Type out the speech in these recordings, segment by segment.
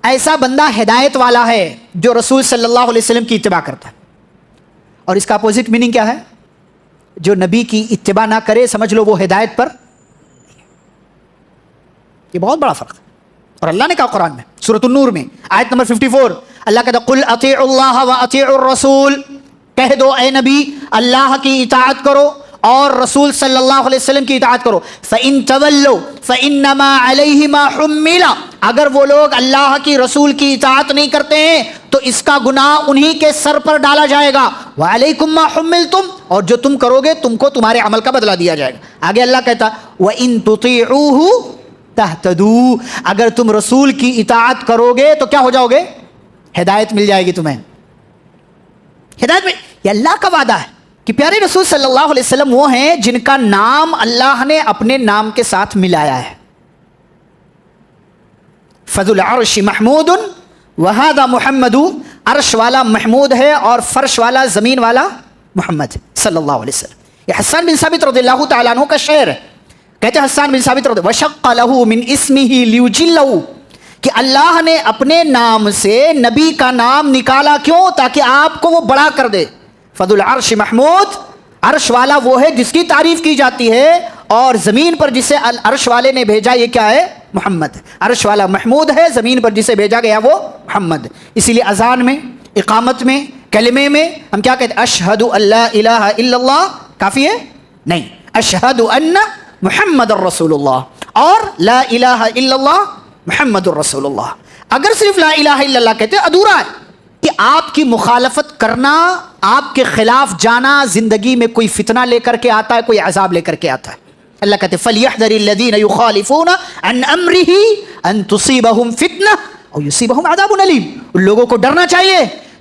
ایسا بندہ ہدایت والا ہے جو رسول صلی اللہ علیہ وسلم کی اتباع کرتا ہے. اور اس کا اپوزٹ میننگ کیا ہے؟ جو نبی کی اتباع نہ کرے سمجھ لو وہ ہدایت پر. یہ بہت بڑا فرق ہے. اور اللہ نے کہا قرآن میں سورۃ النور میں آیت نمبر 54 اللہ کہتا قل اطیعوا اللہ واطیعوا الرسول، کہہ دو اے نبی اللہ کی اطاعت کرو اور رسول صلی اللہ علیہ وسلم کی اطاعت کرو. فَإِن تَوَلَّوْا فَإِنَّمَا عَلَيْهِ مَا حُمِّلَ، اگر وہ لوگ اللہ کی رسول کی اطاعت نہیں کرتے ہیں تو اس کا گناہ انہی کے سر پر ڈالا جائے گا. وَعَلَيْكُمْ مَا حُمِّلْتُمْ، اور جو تم کرو گے تم کو تمہارے عمل کا بدلہ دیا جائے گا. آگے اللہ کہتا وَإِن تُطِيعُوهُ تَهْتَدُوا، اگر تم رسول کی اطاعت کرو گے تو کیا ہو جاؤ گے؟ ہدایت مل جائے گی تمہیں. ہدایت میں یہ اللہ کا وعدہ ہے کہ پیارے رسول صلی اللہ علیہ وسلم وہ ہیں جن کا نام اللہ نے اپنے نام کے ساتھ ملایا ہے. فذو العرش محمود وہذا محمد، عرش والا محمود ہے اور فرش والا زمین والا محمد صلی اللہ علیہ وسلم. یہ حسان بن ثابت رضی اللہ تعالیٰ عنہ کا شعر ہے. کہتے ہیں حسان بن ثابت رضی وشق له من اسمه لیجلہ، کہ اللہ نے اپنے نام سے نبی کا نام نکالا کیوں؟ تاکہ آپ کو وہ بڑا کر دے. فذو العرش محمود، عرش والا وہ ہے جس کی تعریف کی جاتی ہے، اور زمین پر جسے عرش والے نے بھیجا یہ کیا ہے؟ محمد. عرش والا محمود ہے، زمین پر جسے بھیجا گیا وہ محمد. اسی لیے اذان میں، اقامت میں، کلمے میں ہم کیا کہتے ہیں؟ اشہد ان لا الہ الا اللہ کافی ہے؟ نہیں، اشہد ان محمد الرسول اللہ اور لا الہ الا اللہ محمد الرسول اللہ. اگر صرف لا الہ الا اللہ کہتے ادھورا ہے کہ آپ کی مخالفت کرنا، آپ کے خلاف جانا زندگی میں کوئی فتنہ لے کر کے آتا ہے، کوئی عذاب لے کر کے آتا ہے. اللہ کہتے فَلْيَحْذَرِ الَّذِينَ يُخَالِفُونَ عَنْ أَمْرِهِ أَن تُصِيبَهُمْ فِتْنَةٌ أَوْ يُصِيبَهُمْ عَذَابٌ أَلِيمٌ. ان لوگوں کو ڈرنا چاہیے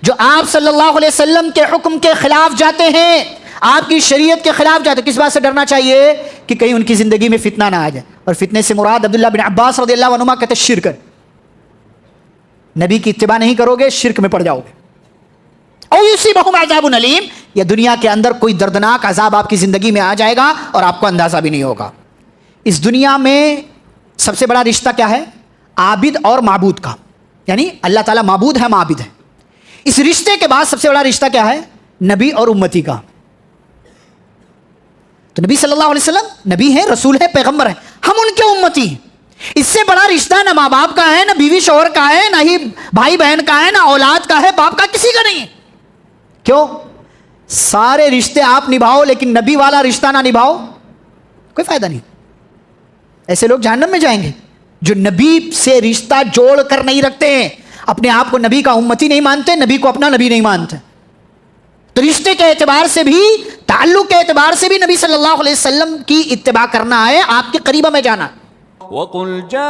جو آپ صلی اللہ علیہ وسلم کے حکم کے خلاف جاتے ہیں، آپ کی شریعت کے خلاف جاتے ہیں. کس بات سے ڈرنا چاہیے؟ کہ کہیں ان کی زندگی میں فتنہ نہ آ جائے. اور فتنے سے مراد عبداللہ بن عباس رضی اللہ عنہما کہتے شرک ہے. نبی کی اتباع نہیں کرو گے شرک میں پڑ جاؤ گے. او یصیبہم عذاب علیم، یا دنیا کے اندر کوئی دردناک عذاب آپ کی زندگی میں آ جائے گا اور آپ کو اندازہ بھی نہیں ہوگا. اس دنیا میں سب سے بڑا رشتہ کیا ہے؟ عابد اور معبود کا، یعنی اللہ تعالیٰ معبود ہے، معابد ہے. اس رشتے کے بعد سب سے بڑا رشتہ کیا ہے؟ نبی اور امتی کا. تو نبی صلی اللہ علیہ وسلم نبی ہیں، رسول ہیں، پیغمبر ہیں، ہم ان کے امتی ہیں. اس سے بڑا رشتہ نہ ماں باپ کا ہے، نہ بیوی شوہر کا ہے، نہ ہی بھائی بہن کا ہے، نہ اولاد کا ہے، باپ کا کسی کا نہیں ہے. کیوں؟ سارے رشتے آپ نبھاؤ لیکن نبی والا رشتہ نہ نبھاؤ کوئی فائدہ نہیں. ایسے لوگ جہنم میں جائیں گے جو نبی سے رشتہ جوڑ کر نہیں رکھتے ہیں، اپنے آپ کو نبی کا امتی نہیں مانتے، نبی کو اپنا نبی نہیں مانتے. تو رشتے کے اعتبار سے بھی، تعلق کے اعتبار سے بھی نبی صلی اللہ علیہ وسلم کی اتباع کرنا ہے، آپ کے قریبہ میں جانا. وَقُلْ جَاءَ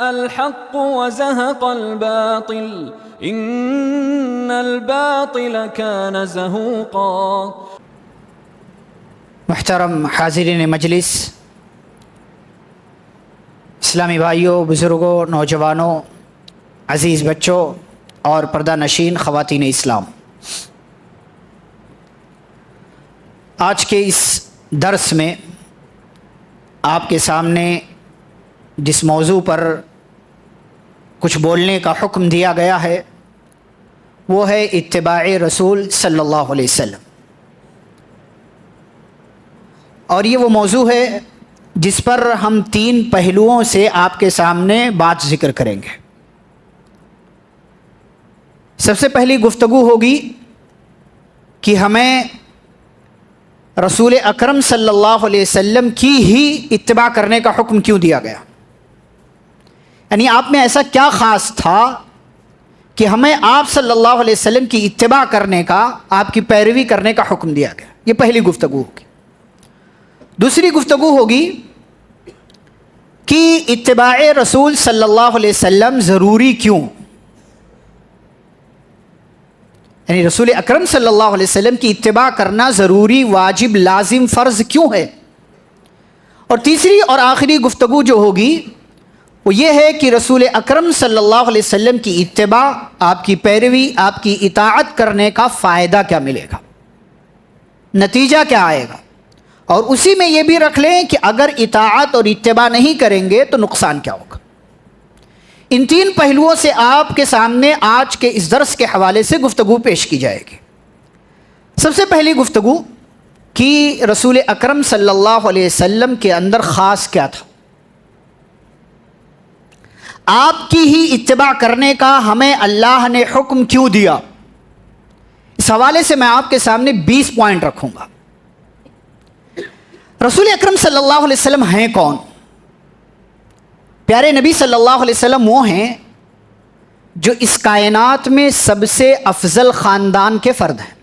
الْحَقُّ وَزَهَقَ الْبَاطِلُ إِنَّ الْبَاطِلَ كَانَ زَهُوقًا. محترم حاضرین مجلس، اسلامی بھائیوں، بزرگوں، نوجوانوں، عزیز بچوں اور پردہ نشین خواتین اسلام، آج کے اس درس میں آپ کے سامنے جس موضوع پر کچھ بولنے کا حکم دیا گیا ہے وہ ہے اتباع رسول صلی اللہ علیہ وسلم. اور یہ وہ موضوع ہے جس پر ہم 3 پہلوؤں سے آپ کے سامنے بات ذکر کریں گے. سب سے پہلی گفتگو ہوگی کہ ہمیں رسول اکرم صلی اللہ علیہ وسلم کی ہی اتباع کرنے کا حکم کیوں دیا گیا، یعنی آپ میں ایسا کیا خاص تھا کہ ہمیں آپ صلی اللہ علیہ وسلم کی اتباع کرنے کا، آپ کی پیروی کرنے کا حکم دیا گیا. یہ پہلی گفتگو ہوگی. دوسری گفتگو ہوگی کہ اتباع رسول صلی اللہ علیہ وسلم ضروری کیوں، یعنی رسول اکرم صلی اللہ علیہ وسلم کی اتباع کرنا ضروری، واجب، لازم، فرض کیوں ہے. اور تیسری اور آخری گفتگو جو ہوگی وہ یہ ہے کہ رسول اکرم صلی اللہ علیہ وسلم کی اتباع، آپ کی پیروی، آپ کی اطاعت کرنے کا فائدہ کیا ملے گا، نتیجہ کیا آئے گا. اور اسی میں یہ بھی رکھ لیں کہ اگر اطاعت اور اتباع نہیں کریں گے تو نقصان کیا ہوگا. ان تین پہلوؤں سے آپ کے سامنے آج کے اس درس کے حوالے سے گفتگو پیش کی جائے گی۔ سب سے پہلی گفتگو کہ رسول اکرم صلی اللہ علیہ وسلم کے اندر خاص کیا تھا، آپ کی ہی اتباع کرنے کا ہمیں اللہ نے حکم کیوں دیا، اس حوالے سے میں آپ کے سامنے 20 پوائنٹ رکھوں گا۔ رسول اکرم صلی اللہ علیہ وسلم ہیں کون؟ پیارے نبی صلی اللہ علیہ وسلم وہ ہیں جو اس کائنات میں سب سے افضل خاندان کے فرد ہیں۔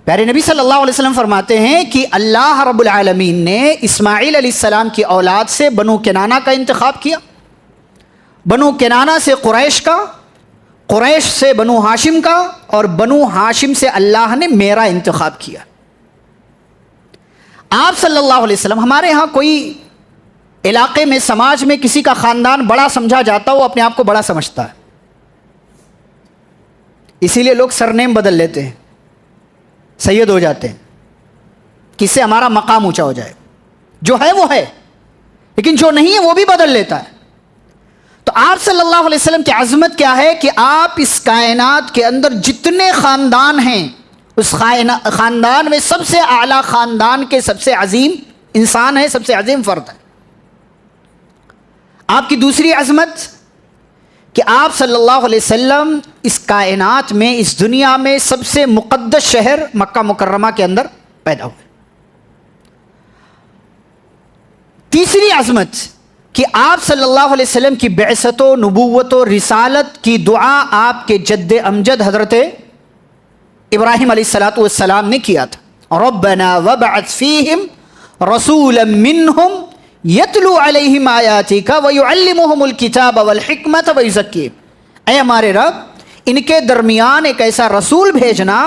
پیارے نبی صلی اللہ علیہ وسلم فرماتے ہیں کہ اللہ رب العالمین نے اسماعیل علیہ السلام کی اولاد سے بنو کنانہ کا انتخاب کیا، بنو کنانہ سے قریش کا، قریش سے بنو ہاشم کا، اور بنو ہاشم سے اللہ نے میرا انتخاب کیا۔ آپ صلی اللہ علیہ وسلم، ہمارے ہاں کوئی علاقے میں سماج میں کسی کا خاندان بڑا سمجھا جاتا وہ اپنے آپ کو بڑا سمجھتا ہے، اسی لیے لوگ سرنیم بدل لیتے ہیں، سید ہو جاتے ہیں، کس سے ہمارا مقام اونچا ہو جائے۔ جو ہے وہ ہے، لیکن جو نہیں ہے وہ بھی بدل لیتا ہے۔ تو آپ صلی اللہ علیہ وسلم کی عظمت کیا ہے کہ آپ اس کائنات کے اندر جتنے خاندان ہیں اس خاندان میں سب سے اعلیٰ خاندان کے سب سے عظیم انسان ہے، سب سے عظیم فرد ہے۔ آپ کی دوسری عظمت کہ آپ صلی اللہ علیہ وسلم اس کائنات میں، اس دنیا میں سب سے مقدس شہر مکہ مکرمہ کے اندر پیدا ہوئے۔ تیسری عظمت کہ آپ صلی اللہ علیہ وسلم کی بعثت و نبوت و رسالت کی دعا آپ کے جد امجد حضرت ابراہیم علیہ السلام نے کیا تھا، ربنا وابعث فیہم رسولا منہم یتلو علیہم آیاتک ویعلمہم الکتاب والحکمت ویزکیہم، اے ہمارے رب ان کے درمیان ایک ایسا رسول بھیجنا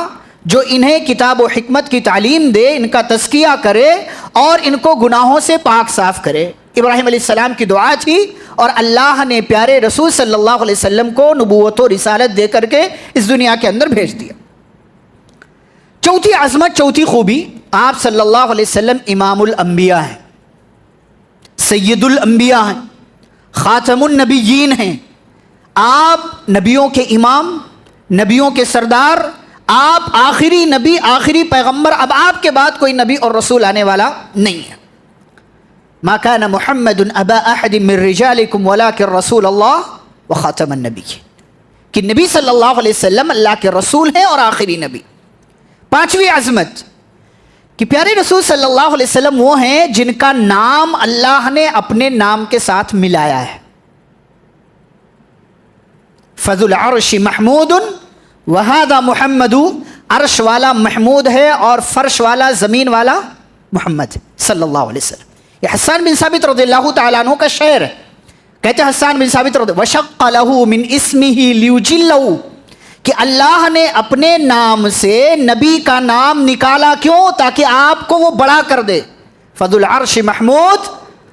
جو انہیں کتاب و حکمت کی تعلیم دے، ان کا تزکیہ کرے اور ان کو گناہوں سے پاک صاف کرے۔ ابراہیم علیہ السلام کی دعا تھی اور اللہ نے پیارے رسول صلی اللہ علیہ وسلم کو نبوت و رسالت دے کر کے اس دنیا کے اندر بھیج دیا۔ چوتھی عظمت، چوتھی خوبی، آپ صلی اللہ علیہ وسلم امام الانبیاء ہیں، سید الانبیاء ہیں، خاتم النبیین ہیں۔ آپ نبیوں کے امام، نبیوں کے سردار، آپ آخری نبی، آخری پیغمبر، اب آپ کے بعد کوئی نبی اور رسول آنے والا نہیں ہے۔ ما كان محمد ابا احد من رجالکم ولکن رسول اللہ وخاتم النبیین، کہ نبی صلی اللہ علیہ وسلم اللہ کے رسول ہیں اور آخری نبی۔ پانچویں عظمت کہ پیارے رسول صلی اللہ علیہ وسلم وہ ہیں جن کا نام اللہ نے اپنے نام کے ساتھ ملایا ہے۔ فذو العرش محمود وہذا محمد، عرش والا محمود ہے اور فرش والا، زمین والا محمد صلی اللہ علیہ وسلم۔ یہ حسان بن ثابت رضی اللہ تعالیٰ عنہ کا شعر ہے، کہتے ہیں حسان بن ثابت رضی وشق لہ من اسمہ لیجلہ، کہ اللہ نے اپنے نام سے نبی کا نام نکالا، کیوں؟ تاکہ آپ کو وہ بڑا کر دے۔ فذو العرش محمود،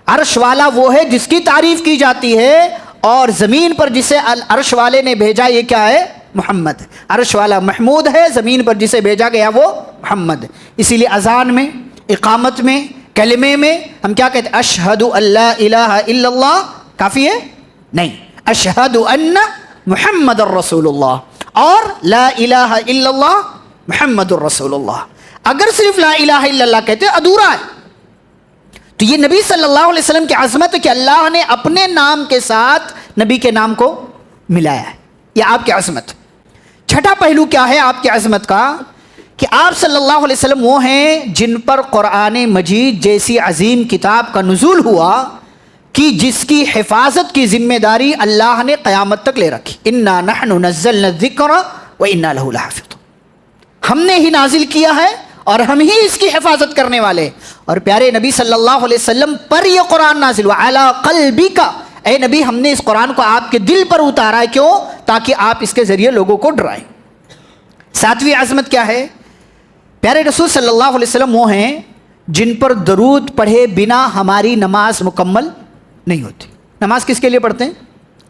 عرش والا وہ ہے جس کی تعریف کی جاتی ہے، اور زمین پر جسے عرش والے نے بھیجا یہ کیا ہے؟ محمد۔ عرش والا محمود ہے، زمین پر جسے بھیجا گیا وہ محمد۔ اسی لیے اذان میں، اقامت میں، کلمے میں ہم کیا کہتے ہیں؟ اشہد ان لا الہ الا اللہ کافی ہے؟ نہیں، اشہد ان محمد الرسول اللہ اور لا الہ الا اللہ محمد الرسول اللہ۔ اگر صرف لا الہ الا اللہ کہتے ادھورا ہے۔ تو یہ نبی صلی اللہ علیہ وسلم کی عظمت ہے کہ اللہ نے اپنے نام کے ساتھ نبی کے نام کو ملایا ہے، یہ آپ کی عظمت۔ چھٹا پہلو کیا ہے آپ کی عظمت کا کہ آپ صلی اللہ علیہ وسلم وہ ہیں جن پر قرآن مجید جیسی عظیم کتاب کا نزول ہوا کہ جس کی حفاظت کی ذمہ داری اللہ نے قیامت تک لے رکھی۔ انا نحن نزلنا الذکر وانا لہ لحافظون، ہم نے ہی نازل کیا ہے اور ہم ہی اس کی حفاظت کرنے والے۔ اور پیارے نبی صلی اللہ علیہ وسلم پر یہ قرآن نازل ہوا، علی قلبک، اے نبی ہم نے اس قرآن کو آپ کے دل پر اتارا ہے، کیوں؟ تاکہ آپ اس کے ذریعے لوگوں کو ڈرائیں۔ ساتویں عظمت کیا ہے؟ پیارے رسول صلی اللہ علیہ وسلم وہ ہیں جن پر درود پڑھے بنا ہماری نماز مکمل نہیں ہوتی۔ نماز کس کے لیے پڑھتے ہیں؟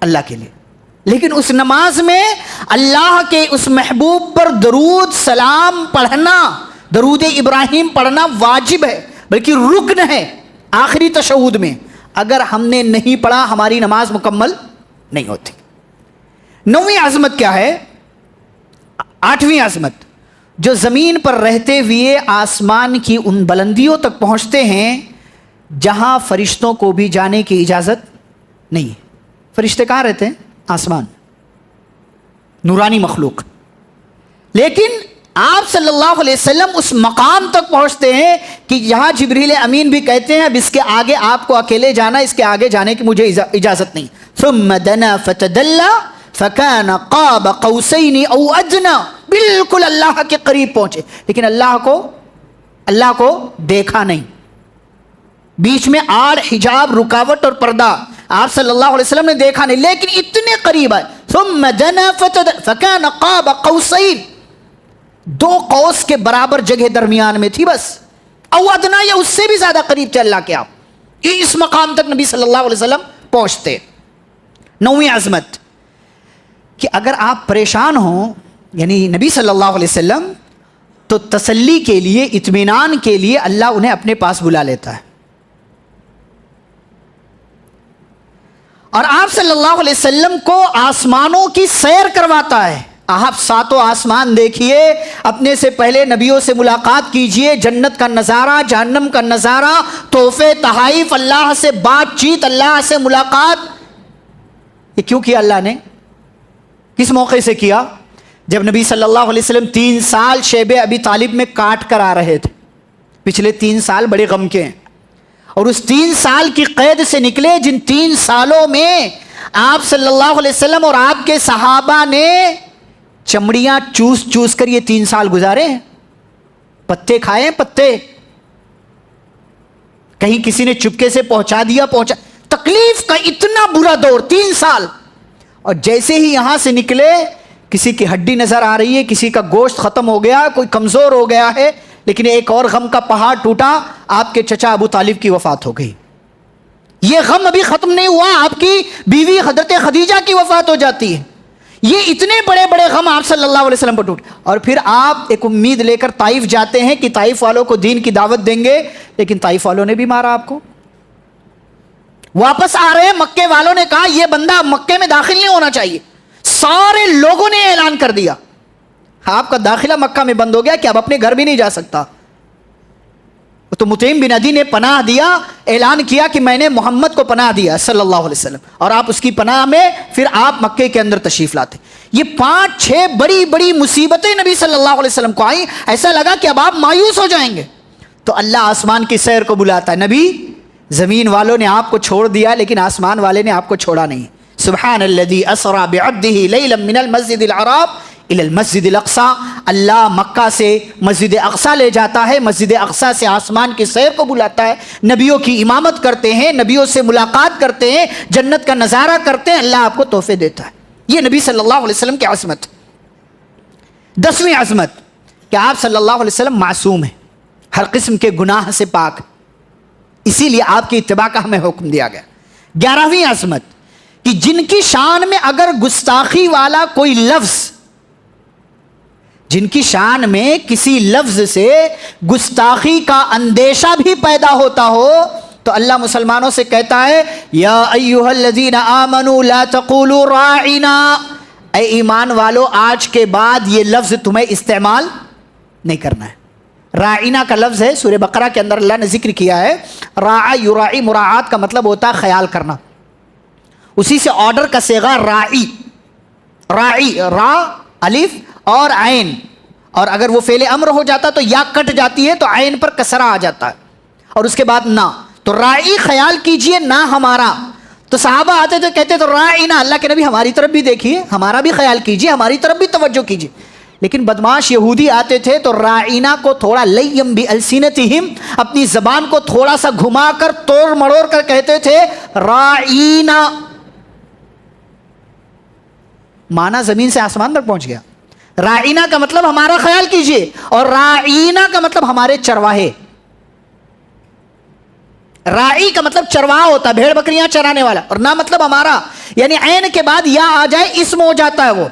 اللہ کے لیے، لیکن اس نماز میں اللہ کے اس محبوب پر درود سلام پڑھنا، درود ابراہیم پڑھنا واجب ہے، بلکہ رکن ہے۔ آخری تشہد میں اگر ہم نے نہیں پڑھا ہماری نماز مکمل نہیں ہوتی۔ 9ویں عظمت کیا ہے؟ 8ویں عظمت، جو زمین پر رہتے ہوئے آسمان کی ان بلندیوں تک پہنچتے ہیں جہاں فرشتوں کو بھی جانے کی اجازت نہیں ہے۔ فرشتے کہاں رہتے ہیں؟ آسمان، نورانی مخلوق۔ لیکن آپ صلی اللہ علیہ وسلم اس مقام تک پہنچتے ہیں کہ یہاں جبریل امین بھی کہتے ہیں اب اس کے آگے آپ کو اکیلے جانا، اس کے آگے جانے کی مجھے اجازت نہیں۔ ثم دنا فتدلى فكان قاب قوسين او ادنى، بالکل اللہ کے قریب پہنچے لیکن اللہ کو دیکھا نہیں، بیچ میں آڑ، حجاب، رکاوٹ اور پردہ آپ صلی اللہ علیہ وسلم نے دیکھا نہیں، لیکن اتنے قریب آئے۔ ثم دنا فكان قاب قوسين، 2 قوس کے برابر جگہ درمیان میں تھی بس، او ادنا یا اس سے بھی زیادہ قریب تھے اللہ کے آپ۔ اس مقام تک نبی صلی اللہ علیہ وسلم پہنچتے۔ 9ویں عظمت کہ اگر آپ پریشان ہوں، یعنی نبی صلی اللہ علیہ وسلم، تو تسلی کے لیے، اطمینان کے لیے اللہ انہیں اپنے پاس بلا لیتا ہے، اور آپ صلی اللہ علیہ وسلم کو آسمانوں کی سیر کرواتا ہے۔ آپ 7 آسمان دیکھیے، اپنے سے پہلے نبیوں سے ملاقات کیجئے، جنت کا نظارہ، جہنم کا نظارہ، تحفے، تحائف، اللہ سے بات چیت، اللہ سے ملاقات۔ یہ کیوں کیا اللہ نے؟ کس موقع سے کیا؟ جب نبی صلی اللہ علیہ وسلم 3 سال شیب ابی طالب میں کاٹ کر آ رہے تھے، پچھلے 3 سال بڑے غم کے ہیں، اور اس 3 سال کی قید سے نکلے، جن 3 سالوں میں آپ صلی اللہ علیہ وسلم اور آپ کے صحابہ نے چمڑیاں چوس چوس کر یہ 3 سال گزارے ہیں، پتے کھائے، پتے، کہیں کسی نے چپکے سے پہنچا دیا، تکلیف کا اتنا برا دور 3 سال، اور جیسے ہی یہاں سے نکلے کسی کی ہڈی نظر آ رہی ہے، کسی کا گوشت ختم ہو گیا، کوئی کمزور ہو گیا ہے، لیکن ایک اور غم کا پہاڑ ٹوٹا، آپ کے چچا ابو طالب کی وفات ہو گئی۔ یہ غم ابھی ختم نہیں ہوا، آپ کی بیوی حضرت خدیجہ کی وفات ہو جاتی ہے۔ یہ اتنے بڑے بڑے غم آپ صلی اللہ علیہ وسلم پر ٹوٹے، اور پھر آپ ایک امید لے کر طائف جاتے ہیں کہ طائف والوں کو دین کی دعوت دیں گے، لیکن طائف والوں نے بھی مارا آپ کو۔ واپس آ رہے مکے والوں نے کہا یہ بندہ مکے میں داخل نہیں ہونا چاہیے، سارے لوگوں نے اعلان کر دیا، آپ کا داخلہ مکہ میں بند ہو گیا کہ اب اپنے گھر بھی نہیں جا سکتا۔ تو مطعم بن عدی نے پناہ دیا، اعلان کیا کہ میں نے محمد کو پناہ دیا صلی اللہ علیہ وسلم، اور آپ اس کی پناہ میں پھر آپ مکے کے اندر تشریف لاتے۔ یہ 5-6 بڑی بڑی مصیبتیں نبی صلی اللہ علیہ وسلم کو آئیں، ایسا لگا کہ اب آپ مایوس ہو جائیں گے، تو اللہ آسمان کی سیر کو بلاتا ہے، نبی زمین والوں نے آپ کو چھوڑ دیا لیکن آسمان والے نے آپ کو چھوڑا نہیں۔ سبحان الذی اسری بعبدہ لیلا من المسجد الحرام الی المسجد الاقصی، اللہ مکہ سے مسجد اقصی لے جاتا ہے، مسجد اقصی سے آسمان کی سیر کو بلاتا ہے، نبیوں کی امامت کرتے ہیں، نبیوں سے ملاقات کرتے ہیں، جنت کا نظارہ کرتے ہیں، اللہ آپ کو تحفے دیتا ہے۔ یہ نبی صلی اللہ علیہ وسلم کی عظمت۔ 10ویں عظمت کہ آپ صلی اللہ علیہ وسلم معصوم ہیں، ہر قسم کے گناہ سے پاک، اسی لیے آپ کی اتباع کا ہمیں حکم دیا گیا۔ 11ویں عظمت کہ جن کی شان میں اگر گستاخی والا کوئی لفظ، جن کی شان میں کسی لفظ سے گستاخی کا اندیشہ بھی پیدا ہوتا ہو، تو اللہ مسلمانوں سے کہتا ہے یا ایھا الذین آمنوا لا تقولوا راعنا، اے ایمان والو آج کے بعد یہ لفظ تمہیں استعمال نہیں کرنا ہے۔ راعینا کا لفظ ہے، سورہ بقرہ کے اندر اللہ نے ذکر کیا ہے، راعی یراعی، مراعات کا مطلب ہوتا ہے خیال کرنا، اسی سے آرڈر کا صیغہ راعی، راعی، را الف اور عین، اور اگر وہ فعل امر ہو جاتا تو یا کٹ جاتی ہے تو عین پر کسرہ آ جاتا ہے، اور اس کے بعد نہ، تو راعی خیال کیجئے نہ ہمارا۔ تو صحابہ آتے تھے کہتے تو راعینا، اللہ کے نبی ہماری طرف بھی دیکھیے، ہمارا بھی خیال کیجئے، ہماری طرف بھی توجہ کیجئے۔ لیکن بدماش یہودی آتے تھے تو راعینا کو تھوڑا لیم بالسنتہم، اپنی زبان کو تھوڑا سا گھما کر توڑ مڑوڑ کر کہتے تھے راعینا، معنی زمین سے آسمان تک پہنچ گیا۔ راعینا کا مطلب ہمارا خیال کیجئے، اور راعینا کا مطلب ہمارے چرواہے۔ راعی کا مطلب چرواہا ہوتا ہے، بھیڑ بکریاں چرانے والا، اور نہ مطلب ہمارا، یعنی عین کے بعد یا آ جائے اسم ہو جاتا ہے، وہ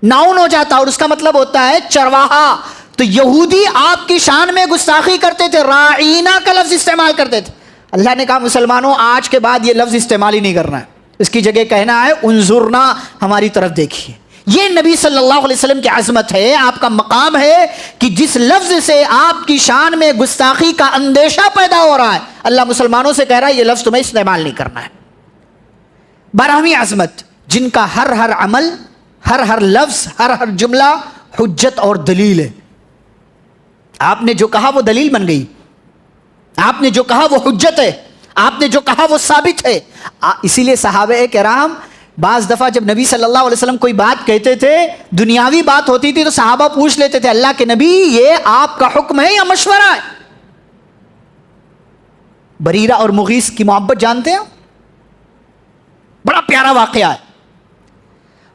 ناؤن ہو جاتا ہے، اور اس کا مطلب ہوتا ہے چرواہا۔ تو یہودی آپ کی شان میں گستاخی کرتے تھے، راعینا کا لفظ استعمال کرتے تھے، اللہ نے کہا مسلمانوں آج کے بعد یہ لفظ استعمال ہی نہیں کرنا ہے, اس کی جگہ کہنا ہے انظرنا, ہماری طرف دیکھیے. یہ نبی صلی اللہ علیہ وسلم کی عظمت ہے, آپ کا مقام ہے کہ جس لفظ سے آپ کی شان میں گستاخی کا اندیشہ پیدا ہو رہا ہے, اللہ مسلمانوں سے کہہ رہا ہے یہ لفظ تمہیں استعمال نہیں کرنا ہے. 12ویں عظمت, جن کا ہر عمل, ہر لفظ, ہر جملہ حجت اور دلیل ہے. آپ نے جو کہا وہ دلیل بن گئی, آپ نے جو کہا وہ حجت ہے, آپ نے جو کہا وہ ثابت ہے. اسی لیے صحابہ کرام بعض دفعہ جب نبی صلی اللہ علیہ وسلم کوئی بات کہتے تھے, دنیاوی بات ہوتی تھی, تو صحابہ پوچھ لیتے تھے اللہ کے نبی یہ آپ کا حکم ہے یا مشورہ ہے؟ بریرہ اور مغیث کی محبت جانتے ہیں؟ بڑا پیارا واقعہ ہے.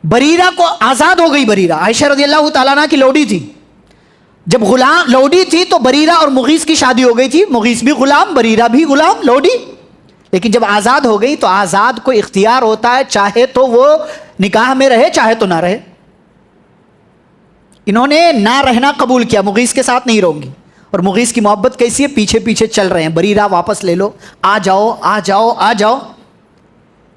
بریرہ کو آزاد ہو گئی, بریرہ عائشہ رضی اللہ تعالیٰ عنہ کی لوڈی تھی. جب غلام لوڈی تھی تو بریرہ اور مغیث کی شادی ہو گئی تھی, مغیث بھی غلام, بریرہ بھی غلام, لوڈی. لیکن جب آزاد ہو گئی تو آزاد کو اختیار ہوتا ہے, چاہے تو وہ نکاح میں رہے چاہے تو نہ رہے. انہوں نے نہ رہنا قبول کیا, مغیث کے ساتھ نہیں رہوں گی. اور مغیث کی محبت کیسی ہے, پیچھے پیچھے چل رہے ہیں, بریرہ واپس لے لو, آ جاؤ آ جاؤ آ جاؤ.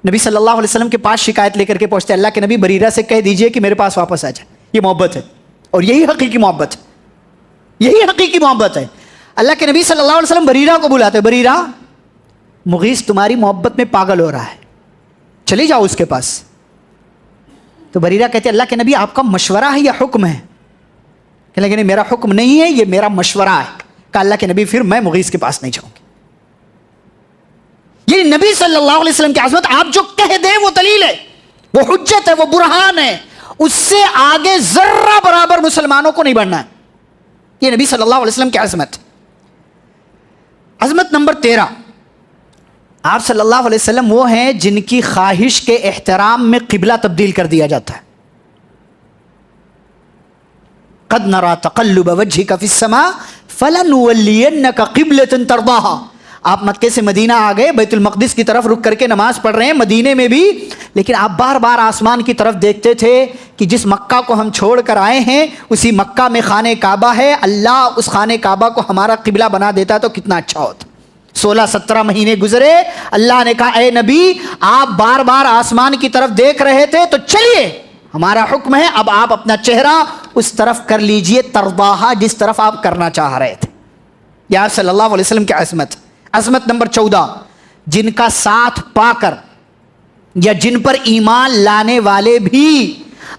نبی صلی اللہ علیہ وسلم کے پاس شکایت لے کر کے پہنچتے, اللہ کے نبی بریرہ سے کہہ دیجئے کہ میرے پاس واپس آ جائے. یہ محبت ہے, اور یہی حقیقی محبت ہے, یہی حقیقی محبت ہے. اللہ کے نبی صلی اللہ علیہ وسلم بریرہ کو بلاتے, بریرہ مغیث تمہاری محبت میں پاگل ہو رہا ہے, چلی جاؤ اس کے پاس. تو بریرہ کہتے اللہ کے نبی آپ کا مشورہ ہے یا حکم ہے؟ کہ نہیں میرا حکم نہیں ہے, یہ میرا مشورہ ہے. کہا اللہ کے نبی پھر میں مغیث کے پاس نہیں جاؤں گی. یہ نبی صلی اللہ علیہ وسلم کی عظمت, آپ جو کہہ دیں وہ دلیل ہے, وہ حجت ہے, وہ برہان ہے, اس سے آگے ذرہ برابر مسلمانوں کو نہیں بڑھنا ہے. یہ نبی صلی اللہ علیہ وسلم کی عظمت. عظمت نمبر 13, آپ صلی اللہ علیہ وسلم وہ ہیں جن کی خواہش کے احترام میں قبلہ تبدیل کر دیا جاتا ہے. قد نرى تقلب وجهك في السماء فلنولينك قبلة ترضاها. آپ مکے سے مدینہ آ گئے, بیت المقدس کی طرف رک کر کے نماز پڑھ رہے ہیں, مدینے میں بھی, لیکن آپ بار بار آسمان کی طرف دیکھتے تھے کہ جس مکہ کو ہم چھوڑ کر آئے ہیں اسی مکہ میں خانہ کعبہ ہے, اللہ اس خانہ کعبہ کو ہمارا قبلہ بنا دیتا تو کتنا اچھا ہوتا. 16-17 مہینے گزرے, اللہ نے کہا اے نبی آپ بار بار آسمان کی طرف دیکھ رہے تھے تو چلیے ہمارا حکم ہے اب آپ اپنا چہرہ اس طرف کر لیجئے, ترضاہا جس طرف آپ کرنا چاہ رہے تھے. یا صلی اللہ علیہ وسلم کی عظمت. عظمت نمبر 14, جن کا ساتھ پا کر یا جن پر ایمان لانے والے بھی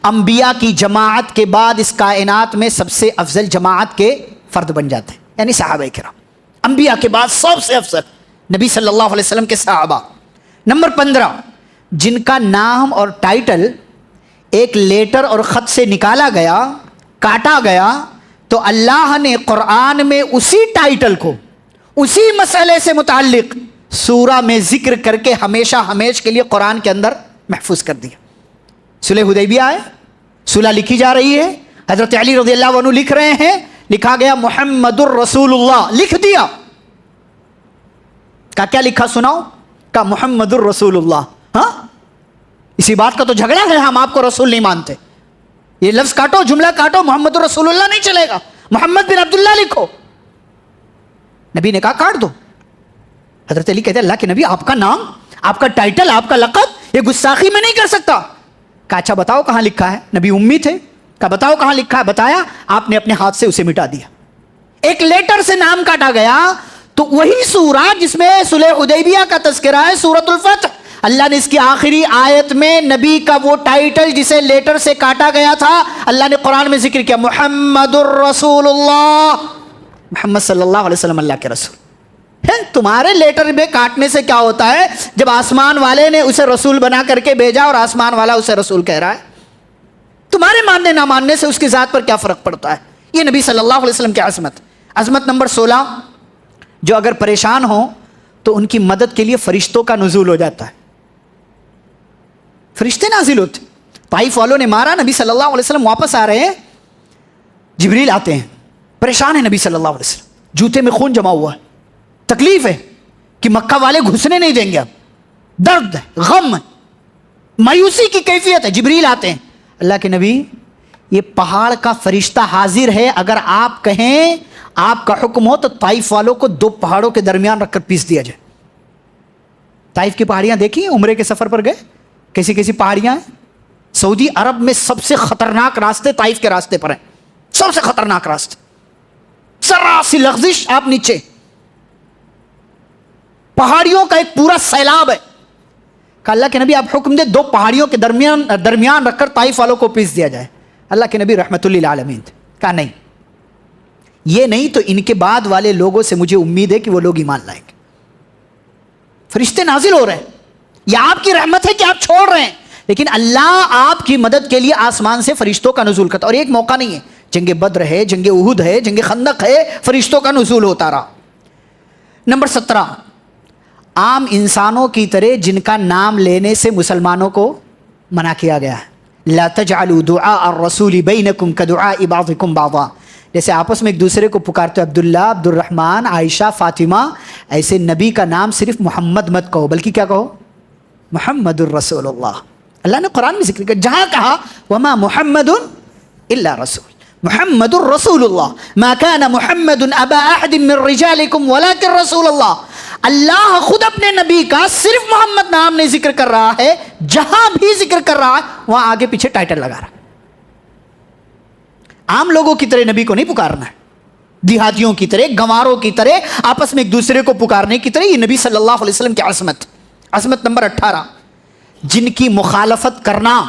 انبیاء کی جماعت کے بعد اس کائنات میں سب سے افضل جماعت کے فرد بن جاتے ہیں, یعنی صحابہ کرام. انبیاء کے بعد سب سے افضل نبی صلی اللہ علیہ وسلم کے صحابہ. نمبر 15, جن کا نام اور ٹائٹل ایک لیٹر اور خط سے نکالا گیا, کاٹا گیا, تو اللہ نے قرآن میں اسی ٹائٹل کو اسی مسئلے سے متعلق سورہ میں ذکر کر کے ہمیشہ ہمیش کے لیے قرآن کے اندر محفوظ کر دیا. صلح حدیبیہ ہے, صلح لکھی جا رہی ہے, حضرت علی رضی اللہ عنہ لکھ رہے ہیں, لکھا گیا محمد الرسول اللہ, لکھ دیا. کیا لکھا سناؤ؟ کہا محمد الرسول اللہ. ہاں اسی بات کا تو جھگڑا ہے, ہم آپ کو رسول نہیں مانتے. یہ لفظ کاٹو, جملہ کاٹو, محمد الرسول اللہ نہیں چلے گا, محمد بن عبداللہ لکھو. نبی نے کہا کاٹ دو. حضرت علی کہتے ہیں اللہ کے نبی آپ کا نام, آپ کا ٹائٹل, آپ کا لقب یہ گستاخی میں نہیں کر سکتا. کہا اچھا بتاؤ کہاں لکھا ہے. نبی امی تھے, کہا بتاؤ کہاں لکھا ہے. بتایا, آپ نے اپنے ہاتھ سے اسے مٹا دیا. ایک لیٹر سے نام کاٹا گیا. تو وہی سورہ جس میں صلح حدیبیہ کا تذکرہ ہے, سورۃ الفتح, اللہ نے اس کی آخری آیت میں نبی کا وہ ٹائٹل جسے لیٹر سے کاٹا گیا تھا اللہ نے قرآن میں ذکر کیا, محمد الرسول اللہ, محمد صلی اللہ علیہ وسلم اللہ کے رسول. تمہارے لیٹر میں کاٹنے سے کیا ہوتا ہے جب آسمان والے نے اسے رسول بنا کر کے بھیجا اور آسمان والا اسے رسول کہہ رہا ہے. تمہارے ماننے نہ ماننے سے اس کی ذات پر کیا فرق پڑتا ہے. یہ نبی صلی اللہ علیہ وسلم کی عظمت. عظمت نمبر 16, جو اگر پریشان ہوں تو ان کی مدد کے لیے فرشتوں کا نزول ہو جاتا ہے. فرشتے نازل ہوتے. طائف والوں نے مارا, نبی صلی اللہ علیہ وسلم واپس آ رہے ہیں, جبریل آتے ہیں, پریشان ہے نبی صلی اللہ علیہ وسلم, جوتے میں خون جمع ہوا ہے, تکلیف ہے کہ مکہ والے گھسنے نہیں دیں گے, اب درد ہے, غم ہے, مایوسی کی کیفیت ہے. جبریل آتے ہیں, اللہ کے نبی یہ پہاڑ کا فرشتہ حاضر ہے, اگر آپ کہیں آپ کا حکم ہو تو طائف والوں کو 2 پہاڑوں کے درمیان رکھ کر پیس دیا جائے. طائف کی پہاڑیاں دیکھی ہیں؟ عمرے کے سفر پر گئے؟ کیسی کیسی پہاڑیاں ہیں؟ سعودی عرب میں سب سے خطرناک راستے طائف کے راستے پر ہیں، سب سے خطرناک راستے، ذرا سی لغزش آپ نیچے، پہاڑیوں کا ایک پورا سیلاب ہے. کہ اللہ کے نبی آپ حکم دے 2 پہاڑیوں کے درمیان رکھ کر طائف والوں کو پیس دیا جائے. اللہ کے نبی رحمت للعالمین تھے. کہا نہیں، یہ نہیں تو ان کے بعد والے لوگوں سے مجھے امید ہے کہ وہ لوگ ایمان لائیں گے. فرشتے نازل ہو رہے ہیں، یہ آپ کی رحمت ہے کہ آپ چھوڑ رہے ہیں، لیکن اللہ آپ کی مدد کے لیے آسمان سے فرشتوں کا نزول کرتا. اور ایک موقع نہیں ہے، جنگ بدر ہے، جنگ احد ہے، جنگ خندق ہے، فرشتوں کا نزول ہوتا رہا. نمبر 17، عام انسانوں کی طرح جن کا نام لینے سے مسلمانوں کو منع کیا گیا ہے. لا تجعلوا دعاء الرسول بینکم کدعاء بعضکم بعضا. جیسے آپس میں ایک دوسرے کو پکارتے ہو عبداللہ، عبد الرحمن، عائشہ، فاطمہ، ایسے نبی کا نام صرف محمد مت کہو، بلکہ کیا کہو؟ محمد الرسول اللہ. اللہ نے قرآن میں ذکر کیا، جہاں کہا وما محمد الا رسول، محمد الرسول اللہ، ما كان محمد ابا احد من رجالکم ولکن رسول اللہ. اللہ خود اپنے نبی کا صرف محمد نام نہیں ذکر کر رہا ہے، جہاں بھی ذکر کر رہا ہے وہاں آگے پیچھے ٹائٹل لگا رہا ہے. عام لوگوں کی طرح نبی کو نہیں پکارنا ہے، دیہاتیوں کی طرح، گنواروں کی طرح آپس میں ایک دوسرے کو پکارنے کی طرح. یہ نبی صلی اللہ علیہ وسلم کی عظمت. عظمت نمبر 18، جن کی مخالفت کرنا.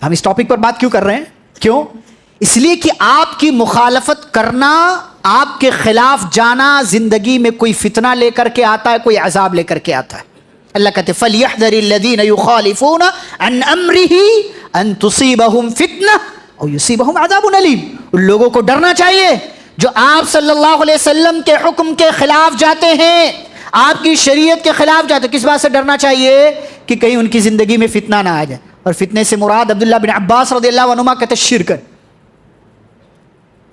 ہم اس ٹاپک پر بات کیوں کر رہے ہیں؟ کیوں؟ اس لیے کہ آپ کی مخالفت کرنا، آپ کے خلاف جانا زندگی میں کوئی فتنہ لے کر کے آتا ہے، کوئی عذاب لے کر کے آتا ہے. اللہ کہتے فَلْيَحْذَرِ الَّذِينَ يُخَالِفُونَ عَنْ أَمْرِهِ أَن تُصِيبَهُمْ فِتْنَةٌ أَوْ يُصِيبَهُمْ عَذَابٌ أَلِيمٌ. ان لوگوں کو ڈرنا چاہیے جو آپ صلی اللہ علیہ وسلم کے حکم کے خلاف جاتے ہیں، آپ کی شریعت کے خلاف جاتے ہیں. کس بات سے ڈرنا چاہیے؟ کہ کہیں ان کی زندگی میں فتنہ نہ آ جائے. اور فتنے سے مراد عبداللہ بن عباس رضی اللہ عنہما کہتے شرک.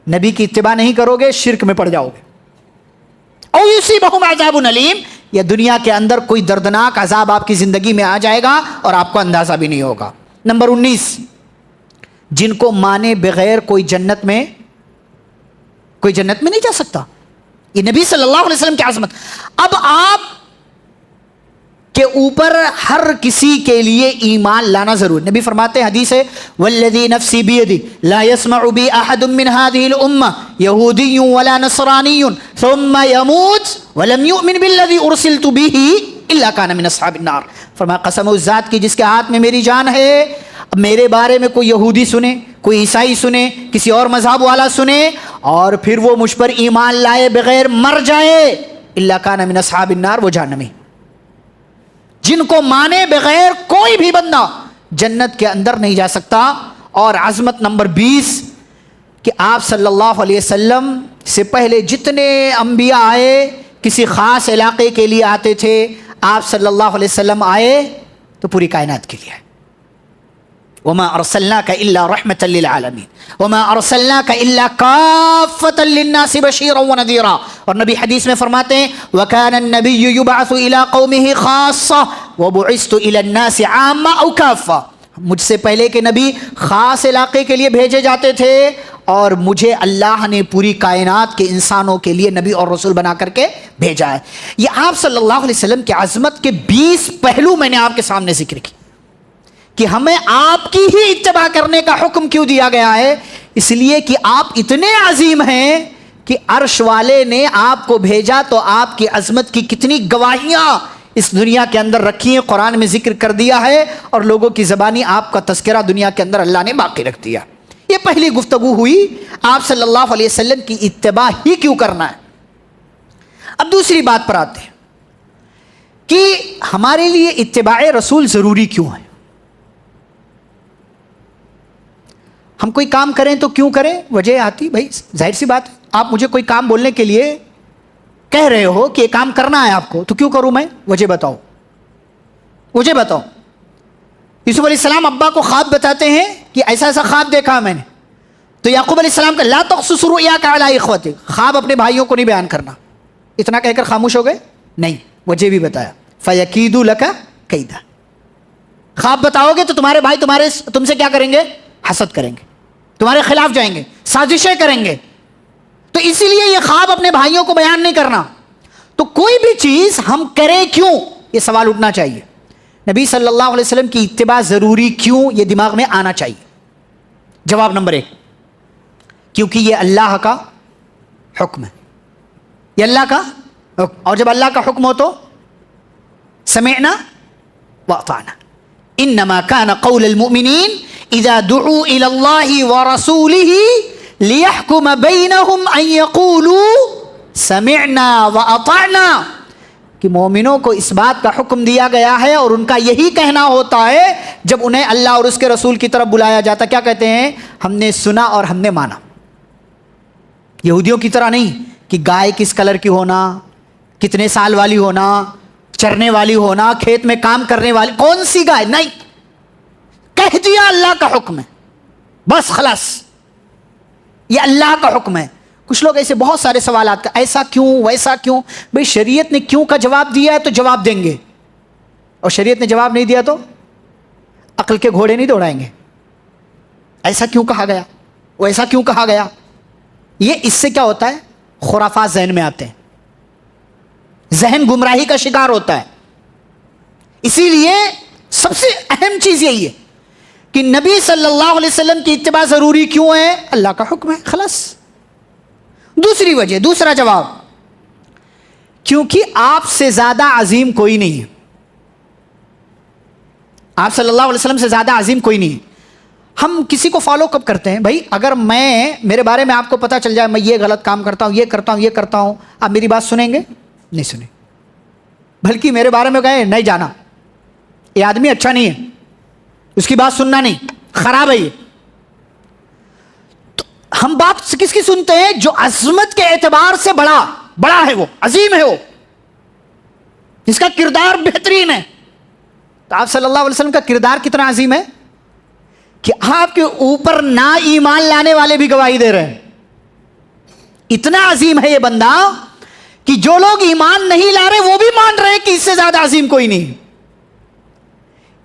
نبی کی اتباع نہیں کرو گے، شرک میں پڑ جاؤ گے. او یصیبہم عذاب علیم، یا دنیا کے اندر کوئی دردناک عذاب آپ کی زندگی میں آ جائے گا اور آپ کو اندازہ بھی نہیں ہوگا. نمبر 19، جن کو مانے بغیر کوئی جنت میں نہیں جا سکتا. یہ نبی صلی اللہ علیہ وسلم کی عظمت. اب آپ کے اوپر ہر کسی کے لیے ایمان لانا ضرور. نبی فرماتے ہیں، حدیث ہے، والذی نفسی بیدی لا يسمع بی احد من هذه الامه یہودی ولا نصرانی ثم يموت ولم يؤمن بالذی ارسلت به الا كان من اصحاب النار. فرمایا قسم اس ذات کی جس کے ہاتھ میں میری جان ہے، اب میرے بارے میں کوئی یہودی سنے، کوئی عیسائی سنے، کسی اور مذہب والا سنے، اور پھر وہ مجھ پر ایمان لائے بغیر مر جائے، الا كان من اصحاب النار، وہ جہنمی. جن کو مانے بغیر کوئی بھی بندہ جنت کے اندر نہیں جا سکتا. اور عظمت نمبر 20 کہ آپ صلی اللہ علیہ وسلم سے پہلے جتنے انبیاء آئے کسی خاص علاقے کے لیے آتے تھے، آپ صلی اللہ علیہ وسلم آئے تو پوری کائنات کے لیے. وما ارسلناک الا رحمۃ للعالمین وما ارسلناک الا کافۃ للناس بشیرا ونذیرا. اور نبی حدیث میں فرماتے ہیں وکان النبی یبعث الی قومہ خاصہ وبعثت الی الناس عامہ او کافہ. مجھ سے پہلے کے نبی خاص علاقے کے لیے بھیجے جاتے تھے، اور مجھے اللہ نے پوری کائنات کے انسانوں کے لیے نبی اور رسول بنا کر کے بھیجا ہے. یہ آپ صلی اللہ علیہ وسلم کی عظمت کے 20 پہلو میں نے آپ کے سامنے ذکر کی کہ ہمیں آپ کی ہی اتباع کرنے کا حکم کیوں دیا گیا ہے. اس لیے کہ آپ اتنے عظیم ہیں کہ عرش والے نے آپ کو بھیجا تو آپ کی عظمت کی کتنی گواہیاں اس دنیا کے اندر رکھی ہیں، قرآن میں ذکر کر دیا ہے، اور لوگوں کی زبانی آپ کا تذکرہ دنیا کے اندر اللہ نے باقی رکھ دیا. یہ پہلی گفتگو ہوئی آپ صلی اللہ علیہ وسلم کی اتباع ہی کیوں کرنا ہے. اب دوسری بات پر آتے ہیں کہ ہمارے لیے اتباع رسول ضروری کیوں ہے. ہم کوئی کام کریں تو کیوں کریں؟ وجہ آتی بھائی، ظاہر سی بات ہے، آپ مجھے کوئی کام بولنے کے لیے کہہ رہے ہو کہ یہ کام کرنا ہے آپ کو، تو کیوں کروں میں؟ وجہ بتاؤ، وجہ بتاؤ. یوسف علیہ السلام ابا کو خواب بتاتے ہیں کہ ایسا ایسا خواب دیکھا میں نے، تو یعقوب علیہ السلام کا لا تقصص رؤیاک علی اخوتک، خواب اپنے بھائیوں کو نہیں بیان کرنا. اتنا کہہ کر خاموش ہو گئے؟ نہیں، وجہ بھی بتایا. فیکیدوا لک کیدا، خواب بتاؤ گے تو تمہارے بھائی تم سے کیا کریں گے؟ حسد کریں گے، تمہارے خلاف جائیں گے، سازشیں کریں گے. تو اسی لیے یہ خواب اپنے بھائیوں کو بیان نہیں کرنا. تو کوئی بھی چیز ہم کریں کیوں، یہ سوال اٹھنا چاہیے. نبی صلی اللہ علیہ وسلم کی اتباع ضروری کیوں، یہ دماغ میں آنا چاہیے. جواب نمبر 1، کیونکہ یہ اللہ کا حکم ہے. یہ اللہ کا حکم، اور جب اللہ کا حکم ہو تو سمعنا واطعنا. انما كان قول المؤمنین اذا دعوا الى الله ورسوله ليحكم بينهم ان يقولوا سمعنا واطعنا، کہ مومنوں کو اس بات کا حکم دیا گیا ہے اور ان کا یہی کہنا ہوتا ہے جب انہیں اللہ اور اس کے رسول کی طرف بلایا جاتا. کیا کہتے ہیں؟ ہم نے سنا اور ہم نے مانا. یہودیوں کی طرح نہیں کہ گائے کس کلر کی ہونا، کتنے سال والی ہونا، چرنے والی ہونا، کھیت میں کام کرنے والی، کون سی گائے، نہیں، کہہ دیا اللہ کا حکم ہے بس خلاص، یہ اللہ کا حکم ہے. کچھ لوگ ایسے بہت سارے سوالات کا ایسا کیوں ویسا کیوں. بھئی شریعت نے کیوں کا جواب دیا ہے تو جواب دیں گے، اور شریعت نے جواب نہیں دیا تو عقل کے گھوڑے نہیں دوڑائیں گے. ایسا کیوں کہا گیا، ویسا کیوں کہا گیا. یہ اس سے کیا ہوتا ہے؟ خرافات ذہن میں آتے ہیں، ذہن گمراہی کا شکار ہوتا ہے. اسی لیے سب سے اہم چیز یہی ہے کہ نبی صلی اللہ علیہ وسلم کی اتباع ضروری کیوں ہے؟ اللہ کا حکم ہے، خلاص. دوسری وجہ، دوسرا جواب، کیونکہ آپ سے زیادہ عظیم کوئی نہیں ہے. آپ صلی اللہ علیہ وسلم سے زیادہ عظیم کوئی نہیں ہے. ہم کسی کو فالو کب کرتے ہیں؟ بھائی اگر میرے بارے میں آپ کو پتا چل جائے میں یہ غلط کام کرتا ہوں، یہ کرتا ہوں، یہ کرتا ہوں، آپ میری بات سنیں گے؟ نہیں سنیں. بلکہ میرے بارے میں کہیں نہیں جانا، یہ آدمی اچھا نہیں ہے، اس کی بات سننا نہیں، خراب ہے یہ. تو ہم بات کس کی سنتے ہیں؟ جو عظمت کے اعتبار سے بڑا ہے، وہ عظیم ہے، وہ جس کا کردار بہترین ہے. تو آپ صلی اللہ علیہ وسلم کا کردار کتنا عظیم ہے کہ آپ کے اوپر نا ایمان لانے والے بھی گواہی دے رہے ہیں. اتنا عظیم ہے یہ بندہ کہ جو لوگ ایمان نہیں لا رہے وہ بھی مان رہے کہ اس سے زیادہ عظیم کوئی نہیں.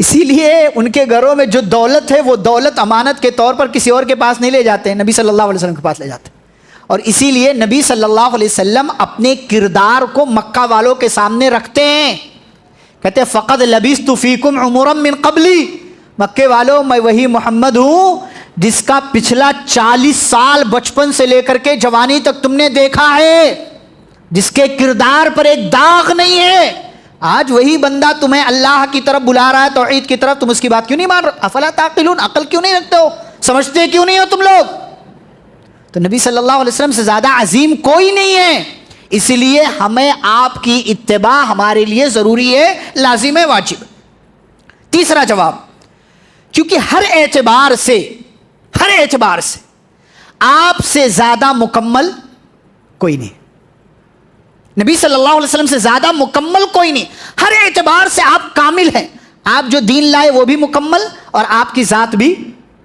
اسی لیے ان کے گھروں میں جو دولت ہے وہ دولت امانت کے طور پر کسی اور کے پاس نہیں لے جاتے، نبی صلی اللہ علیہ وسلم کے پاس لے جاتے. اور اسی لیے نبی صلی اللہ علیہ وسلم اپنے کردار کو مکہ والوں کے سامنے رکھتے ہیں. کہتے ہیں فقد لبثت فیکم عمرا من قبلی، مکے والوں میں وہی محمد ہوں جس کا پچھلا 40 سال بچپن سے لے کر کے جوانی تک تم نے دیکھا ہے، جس کے کردار پر ایک داغ نہیں ہے. آج وہی بندہ تمہیں اللہ کی طرف بلا رہا ہے، توحید کی طرف، تم اس کی بات کیوں نہیں مان رہے؟ افلا تعقلون، عقل کیوں نہیں رکھتے ہو؟ سمجھتے کیوں نہیں ہو تم لوگ؟ تو نبی صلی اللہ علیہ وسلم سے زیادہ عظیم کوئی نہیں ہے. اس لیے ہمیں آپ کی اتباع ہمارے لیے ضروری ہے، لازم ہے، واجب. تیسرا جواب، کیونکہ ہر اعتبار سے آپ سے زیادہ مکمل کوئی نہیں. نبی صلی اللہ علیہ وسلم سے زیادہ مکمل کوئی نہیں. ہر اعتبار سے آپ کامل ہیں. آپ جو دین لائے وہ بھی مکمل اور آپ کی ذات بھی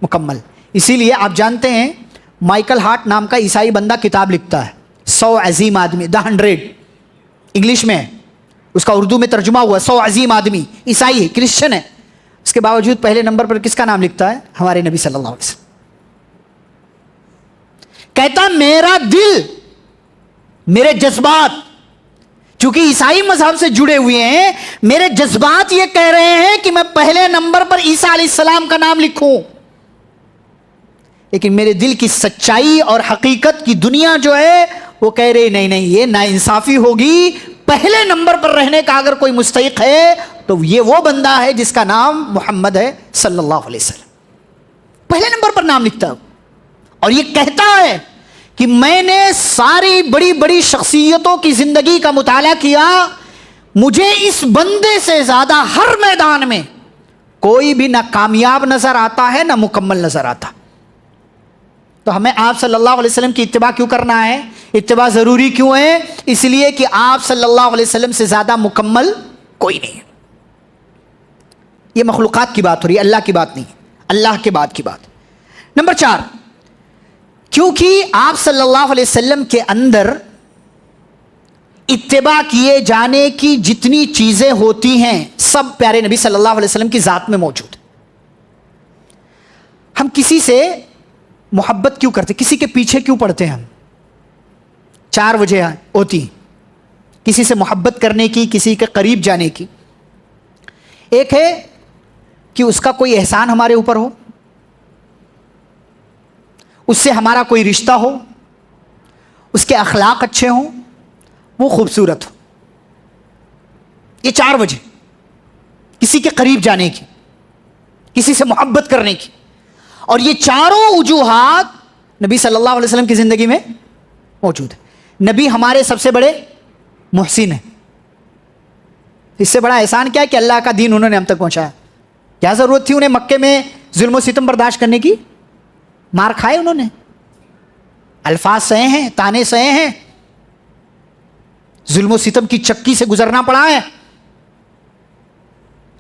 مکمل. اسی لیے آپ جانتے ہیں مائیکل ہارٹ نام کا عیسائی بندہ کتاب لکھتا ہے 100 عظیم آدمی، The 100 انگلش میں ہے، اس کا اردو میں ترجمہ ہوا 100 عظیم آدمی. عیسائی ہے، کرسچن ہے، اس کے باوجود پہلے نمبر پر کس کا نام لکھتا ہے؟ ہمارے نبی صلی اللہ علیہ وسلم. کہتا میرا دل، میرے جذبات، چونکہ عیسائی مذہب سے جڑے ہوئے ہیں، میرے جذبات یہ کہہ رہے ہیں کہ میں پہلے نمبر پر عیسیٰ علیہ السلام کا نام لکھوں، لیکن میرے دل کی سچائی اور حقیقت کی دنیا جو ہے وہ کہہ رہے نہیں یہ ناانصافی ہوگی. پہلے نمبر پر رہنے کا اگر کوئی مستحق ہے تو یہ وہ بندہ ہے جس کا نام محمد ہے صلی اللہ علیہ وسلم. پہلے نمبر پر نام لکھتا ہوں اور یہ کہتا ہے کہ میں نے ساری بڑی بڑی شخصیتوں کی زندگی کا مطالعہ کیا، مجھے اس بندے سے زیادہ ہر میدان میں کوئی بھی نہ کامیاب نظر آتا ہے نہ مکمل نظر آتا. تو ہمیں آپ صلی اللہ علیہ وسلم کی اتباع کیوں کرنا ہے؟ اتباع ضروری کیوں ہے؟ اس لیے کہ آپ صلی اللہ علیہ وسلم سے زیادہ مکمل کوئی نہیں ہے. یہ مخلوقات کی بات ہو رہی ہے، اللہ کی بات نہیں، اللہ کے بعد کی بات. نمبر 4، کیونکہ آپ صلی اللہ علیہ وسلم کے اندر اتباع کیے جانے کی جتنی چیزیں ہوتی ہیں سب پیارے نبی صلی اللہ علیہ وسلم کی ذات میں موجود. ہم کسی سے محبت کیوں کرتے، کسی کے پیچھے کیوں پڑتے ہیں؟ ہم 4 وجہ ہوتی. کسی سے محبت کرنے کی, کسی کے قریب جانے کی. ایک ہے کہ اس کا کوئی احسان ہمارے اوپر ہو, اس سے ہمارا کوئی رشتہ ہو, اس کے اخلاق اچھے ہوں, وہ خوبصورت ہو. یہ 4 وجہ کسی کے قریب جانے کی, کسی سے محبت کرنے کی. اور یہ چاروں وجوہات نبی صلی اللہ علیہ وسلم کی زندگی میں موجود ہے. نبی ہمارے سب سے بڑے محسن ہیں. اس سے بڑا احسان کیا ہے کہ اللہ کا دین انہوں نے ہم تک پہنچایا. کیا ضرورت تھی انہیں مکے میں ظلم و ستم برداشت کرنے کی؟ مار کھائے انہوں نے, الفاظ سہے ہیں, تانے سہے ہیں, ظلم و ستم کی چکی سے گزرنا پڑا ہے,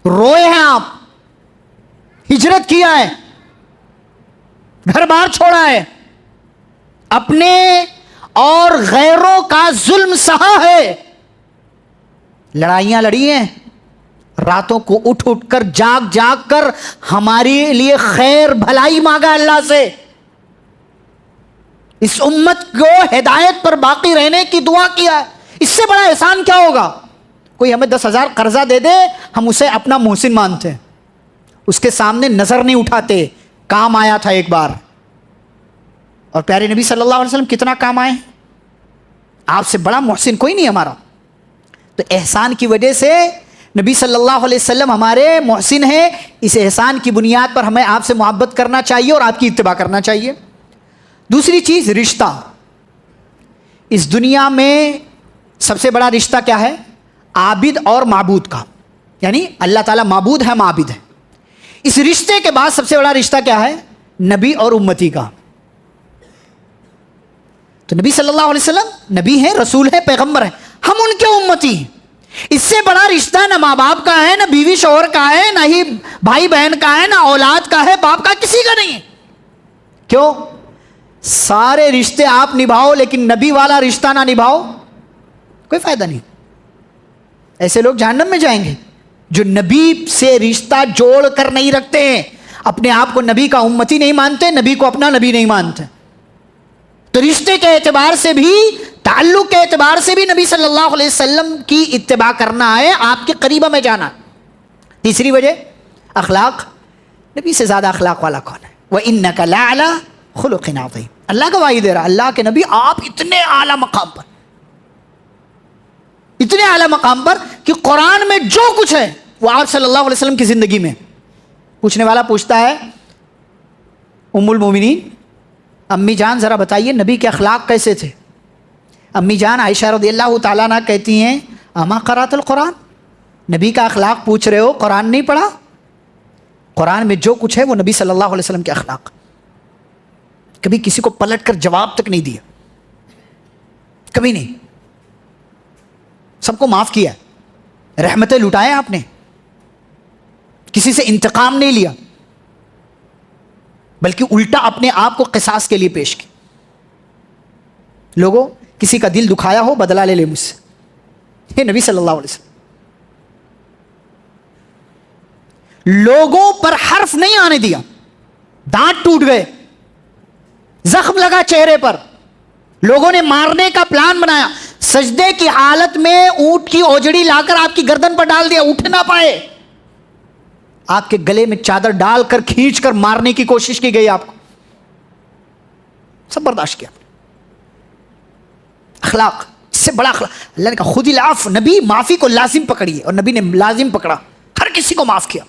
روئے ہیں آپ, ہجرت کیا ہے, گھر بار چھوڑا ہے, اپنے اور غیروں کا ظلم سہا ہے, لڑائیاں لڑی ہیں, راتوں کو اٹھ اٹھ کر جاگ جاگ کر ہمارے لیے خیر بھلائی مانگا اللہ سے, اس امت کو ہدایت پر باقی رہنے کی دعا کیا ہے. اس سے بڑا احسان کیا ہوگا؟ کوئی ہمیں 10,000 قرضہ دے دے, ہم اسے اپنا محسن مانتے ہیں, اس کے سامنے نظر نہیں اٹھاتے. کام آیا تھا ایک بار, اور پیارے نبی صلی اللہ علیہ وسلم کتنا کام آئے ہیں. آپ سے بڑا محسن کوئی نہیں ہمارا. تو احسان کی وجہ سے نبی صلی اللہ علیہ وسلم ہمارے محسن ہیں. اس احسان کی بنیاد پر ہمیں آپ سے محبت کرنا چاہیے اور آپ کی اتباع کرنا چاہیے. دوسری چیز رشتہ. اس دنیا میں سب سے بڑا رشتہ کیا ہے؟ عابد اور معبود کا, یعنی اللہ تعالیٰ معبود ہے, معابد ہے. اس رشتے کے بعد سب سے بڑا رشتہ کیا ہے؟ نبی اور امتی کا. تو نبی صلی اللہ علیہ وسلم نبی ہیں, رسول ہیں, پیغمبر ہیں, ہم ان کے امتی ہیں. اس سے بڑا رشتہ نہ ماں باپ کا ہے, نہ بیوی شوہر کا ہے, نہ ہی بھائی بہن کا ہے, نہ اولاد کا ہے, باپ کا, کسی کا نہیں ہے. کیوں؟ سارے رشتے آپ نبھاؤ لیکن نبی والا رشتہ نہ نبھاؤ, کوئی فائدہ نہیں. ایسے لوگ جہنم میں جائیں گے جو نبی سے رشتہ جوڑ کر نہیں رکھتے ہیں, اپنے آپ کو نبی کا امتی نہیں مانتے, نبی کو اپنا نبی نہیں مانتے. تو رشتے کے اعتبار سے بھی, تعلق کے اعتبار سے بھی نبی صلی اللہ علیہ وسلم کی اتباع کرنا ہے, آپ کے قریبہ میں جانا. تیسری وجہ اخلاق. نبی سے زیادہ اخلاق والا کون ہے؟ وَإِنَّكَ لَعَلَىٰ خُلُقٍ عَظِيمٍ. اللہ گواہی دے رہا, اللہ کے نبی آپ اتنے اعلیٰ مقام پر, اتنے اعلیٰ مقام پر کہ قرآن میں جو کچھ ہے وہ آپ صلی اللہ علیہ وسلم کی زندگی میں. پوچھنے والا پوچھتا ہے, ام المومنین امی جان ذرا بتائیے نبی کے اخلاق کیسے تھے؟ امی جان عائشہ رضی اللہ تعالیٰ عنہ کہتی ہیں, اما قرأت القرآن, نبی کا اخلاق پوچھ رہے ہو, قرآن نہیں پڑھا؟ قرآن میں جو کچھ ہے وہ نبی صلی اللہ علیہ وسلم کے اخلاق. کبھی کسی کو پلٹ کر جواب تک نہیں دیا, کبھی نہیں, سب کو معاف کیا, رحمتیں لٹائیں آپ نے, کسی سے انتقام نہیں لیا, بلکہ الٹا اپنے آپ کو قصاص کے لیے پیش کی. لوگوں کسی کا دل دکھایا ہو, بدلہ لے لے مجھ سے, یہ نبی صلی اللہ علیہ وسلم. لوگوں پر حرف نہیں آنے دیا, دانت ٹوٹ گئے, زخم لگا چہرے پر, لوگوں نے مارنے کا پلان بنایا, سجدے کی حالت میں اونٹ کی اوجڑی لا کر آپ کی گردن پر ڈال دیا, اٹھ نہ پائے, آپ کے گلے میں چادر ڈال کر کھینچ کر مارنے کی کوشش کی گئی, آپ کو سب برداشت کیا. اخلاق, اس سے بڑا اخلاق. اللہ نے کہا خود العفو, نبی معافی کو لازم پکڑیے, اور نبی نے لازم پکڑا, ہر کسی کو معاف کیا.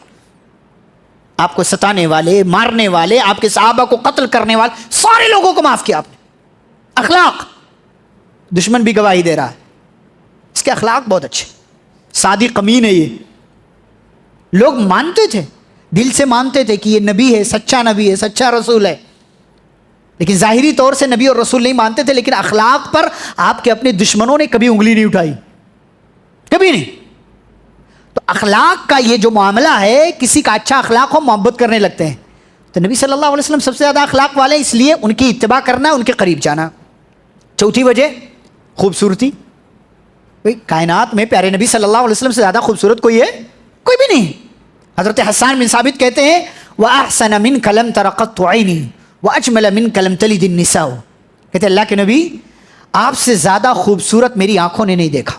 آپ کو ستانے والے, مارنے والے, آپ کے صحابہ کو قتل کرنے والے, سارے لوگوں کو معاف کیا آپ نے. اخلاق. دشمن بھی گواہی دے رہا ہے, اس کے اخلاق بہت اچھے, صادق امین ہے. یہ لوگ مانتے تھے, دل سے مانتے تھے کہ یہ نبی ہے, سچا نبی ہے, سچا رسول ہے, لیکن ظاہری طور سے نبی اور رسول نہیں مانتے تھے, لیکن اخلاق پر آپ کے اپنے دشمنوں نے کبھی انگلی نہیں اٹھائی, کبھی نہیں. تو اخلاق کا یہ جو معاملہ ہے, کسی کا اچھا اخلاق ہو محبت کرنے لگتے ہیں. تو نبی صلی اللہ علیہ وسلم سب سے زیادہ اخلاق والے, اس لیے ان کی اتباع کرنا, ان کے قریب جانا. چوتھی وجہ خوبصورتی. کائنات میں پیارے نبی صلی اللہ علیہ وسلم سے زیادہ خوبصورت کوئی ہے؟ کوئی بھی نہیں. حضرت حسان بن ثابت کہتے ہیں, وَأَحْسَنَ مِنْكَ لَمْ تَرَ قَطُّ عَيْنِي وَأَجْمَلَ مِنْكَ لَمْ تَلِدِ النِّسَاءُ. کہتے ہیں اللہ کے نبی آپ سے زیادہ خوبصورت میری آنکھوں نے نہیں دیکھا,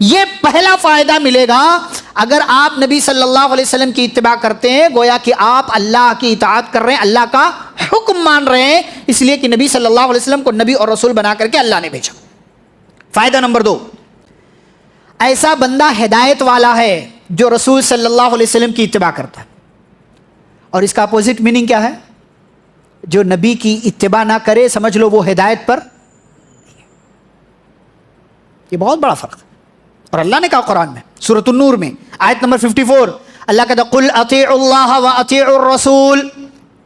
یہ پہلا فائدہ ملے گا اگر آپ نبی صلی اللہ علیہ وسلم کی اتباع کرتے ہیں، گویا کہ آپ اللہ کی اطاعت کر رہے ہیں، اللہ کا حکم مان رہے ہیں، اس لیے کہ نبی صلی اللہ علیہ وسلم کو نبی اور رسول بنا کر کے اللہ نے بھیجا۔ فائدہ نمبر 2، ایسا بندہ ہدایت والا ہے جو رسول صلی اللہ علیہ وسلم کی اتباع کرتا ہے، اور اس کا اپوزٹ میننگ کیا ہے؟ جو نبی کی اتباع نہ کرے، سمجھ لو وہ ہدایت پر، یہ بہت بڑا فرق ہے۔ اور اللہ نے کہا قرآن میں سورۃ النور میں آیت نمبر 54، اللہ کہتا قل اطیعوا اللہ واطیعوا الرسول،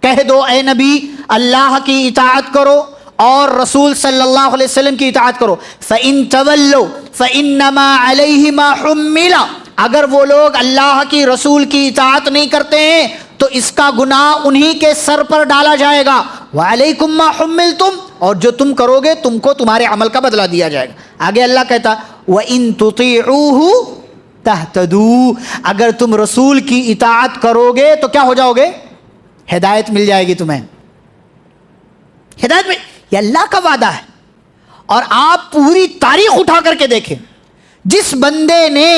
کہہ دو اے نبی اللہ کی اطاعت کرو اور رسول صلی اللہ علیہ وسلم کی اطاعت کرو۔ فَإِن تَوَلَّوْا فَإِنَّمَا عَلَيْهِ مَا حُمِّلَ، اگر وہ لوگ اللہ کی رسول کی اطاعت نہیں کرتے ہیں تو اس کا گناہ انہی کے سر پر ڈالا جائے گا۔ وَعَلَيْكُمْ مَا حُمِّلْتُمْ، اور جو تم کرو گے تم کو تمہارے عمل کا بدلہ دیا جائے گا۔ آگے اللہ کہتا وَإِن تُطِيعُوهُ تَهْتَدُوا، اگر تم رسول کی اطاعت کرو گے تو کیا ہو جاؤ گے؟ ہدایت مل جائے گی تمہیں، ہدایت میں، یہ اللہ کا وعدہ ہے۔ اور آپ پوری تاریخ اٹھا کر کے دیکھیں، جس بندے نے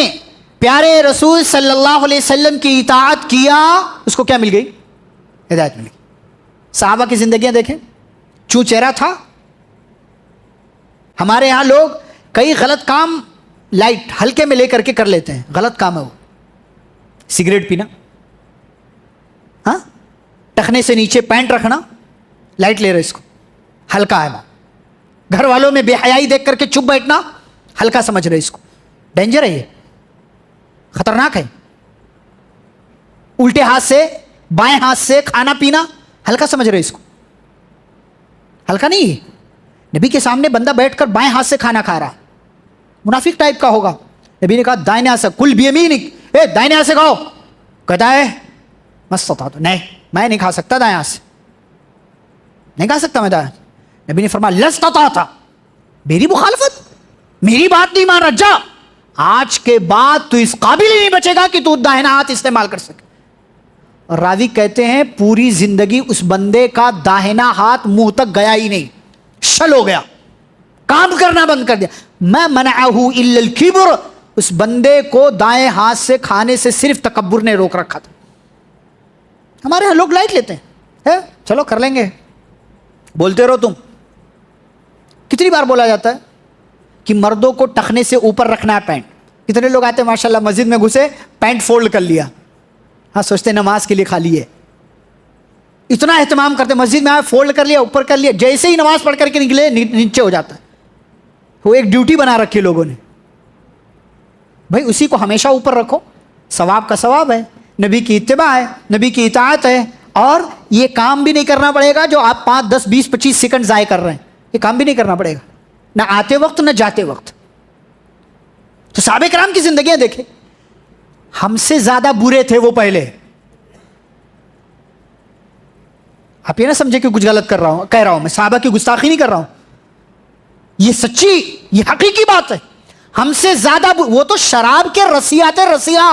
پیارے رسول صلی اللہ علیہ وسلم کی اطاعت کیا اس کو کیا مل گئی؟ ہدایت مل گئی۔ صحابہ کی زندگیاں دیکھیں، چوں چہرہ تھا۔ ہمارے ہاں لوگ کئی غلط کام لائٹ ہلکے میں لے کر کے کر لیتے ہیں، غلط کام ہے وہ، سگریٹ پینا، ہاں، ٹخنے سے نیچے پینٹ رکھنا، لائٹ لے رہے اس کو، ہلکا ہے وہ۔ گھر والوں میں بے حیائی دیکھ کر کے چپ بیٹھنا، ہلکا سمجھ رہے اس کو، ڈینجر ہے یہ، خطرناک ہے۔ الٹے ہاتھ سے بائیں ہاتھ سے کھانا پینا، ہلکا سمجھ رہے اس کو، ہلکا نہیں ہے۔ نبی کے سامنے بندہ بیٹھ کر بائیں ہاتھ سے کھانا کھا رہا، منافق ٹائپ کا ہوگا۔ نبی نے کہا دائنے ہاتھ سے کل بیمینک، دائنے ہاتھ سے کھاؤ، کہتا ہے مستطاعت، نہیں میں نہیں کھا سکتا دائیں ہاتھ سے، نہیں کھا سکتا میں دائیں۔ نبی نے فرمایا لستطعت، میری مخالفت، میری بات نہیں مان رہا، جا، آج کے بعد تو اس قابل ہی نہیں بچے گا کہ تو داہنا ہاتھ استعمال کر سکے۔ اور راوی کہتے ہیں پوری زندگی اس بندے کا داہنا ہاتھ منہ تک گیا ہی نہیں، شل ہو گیا، کام کرنا بند کر دیا۔ ما منعہ الا الکبر، اس بندے کو دائیں ہاتھ سے کھانے سے صرف تکبر نے روک رکھا تھا۔ ہمارے ہاں لوگ لائٹ لیتے ہیں، چلو کر لیں گے، بولتے رہو تم۔ کتنی بار بولا جاتا ہے کہ مردوں کو ٹخنے سے اوپر رکھنا ہے پینٹ، کتنے لوگ آتے ہیں ماشاءاللہ مسجد میں گھسے پینٹ فولڈ کر لیا، ہاں سوچتے نماز کے لیے خالی ہے، اتنا اہتمام کرتے مسجد میں آئے فولڈ کر لیا، اوپر کر لیا، جیسے ہی نماز پڑھ کر کے نکلے نیچے ہو جاتا ہے۔ وہ ایک ڈیوٹی بنا رکھی لوگوں نے، بھائی اسی کو ہمیشہ اوپر رکھو، ثواب کا ثواب ہے، نبی کی اتباع ہے، نبی کی اطاعت ہے، اور یہ کام بھی نہیں کرنا پڑے گا جو آپ 5 10 20 25 سیکنڈ ضائع کر رہے ہیں، یہ کام بھی نہیں کرنا پڑے گا، نہ آتے وقت نہ جاتے وقت۔ تو صحابہ کرام کی زندگیاں دیکھیں، ہم سے زیادہ برے تھے وہ پہلے۔ آپ یہ نہ سمجھے کہ کچھ غلط کہہ رہا ہوں میں، صحابہ کی گستاخی نہیں کر رہا ہوں، یہ سچی، یہ حقیقی بات ہے۔ ہم سے زیادہ وہ تو شراب کے رسیا تھے، رسیا،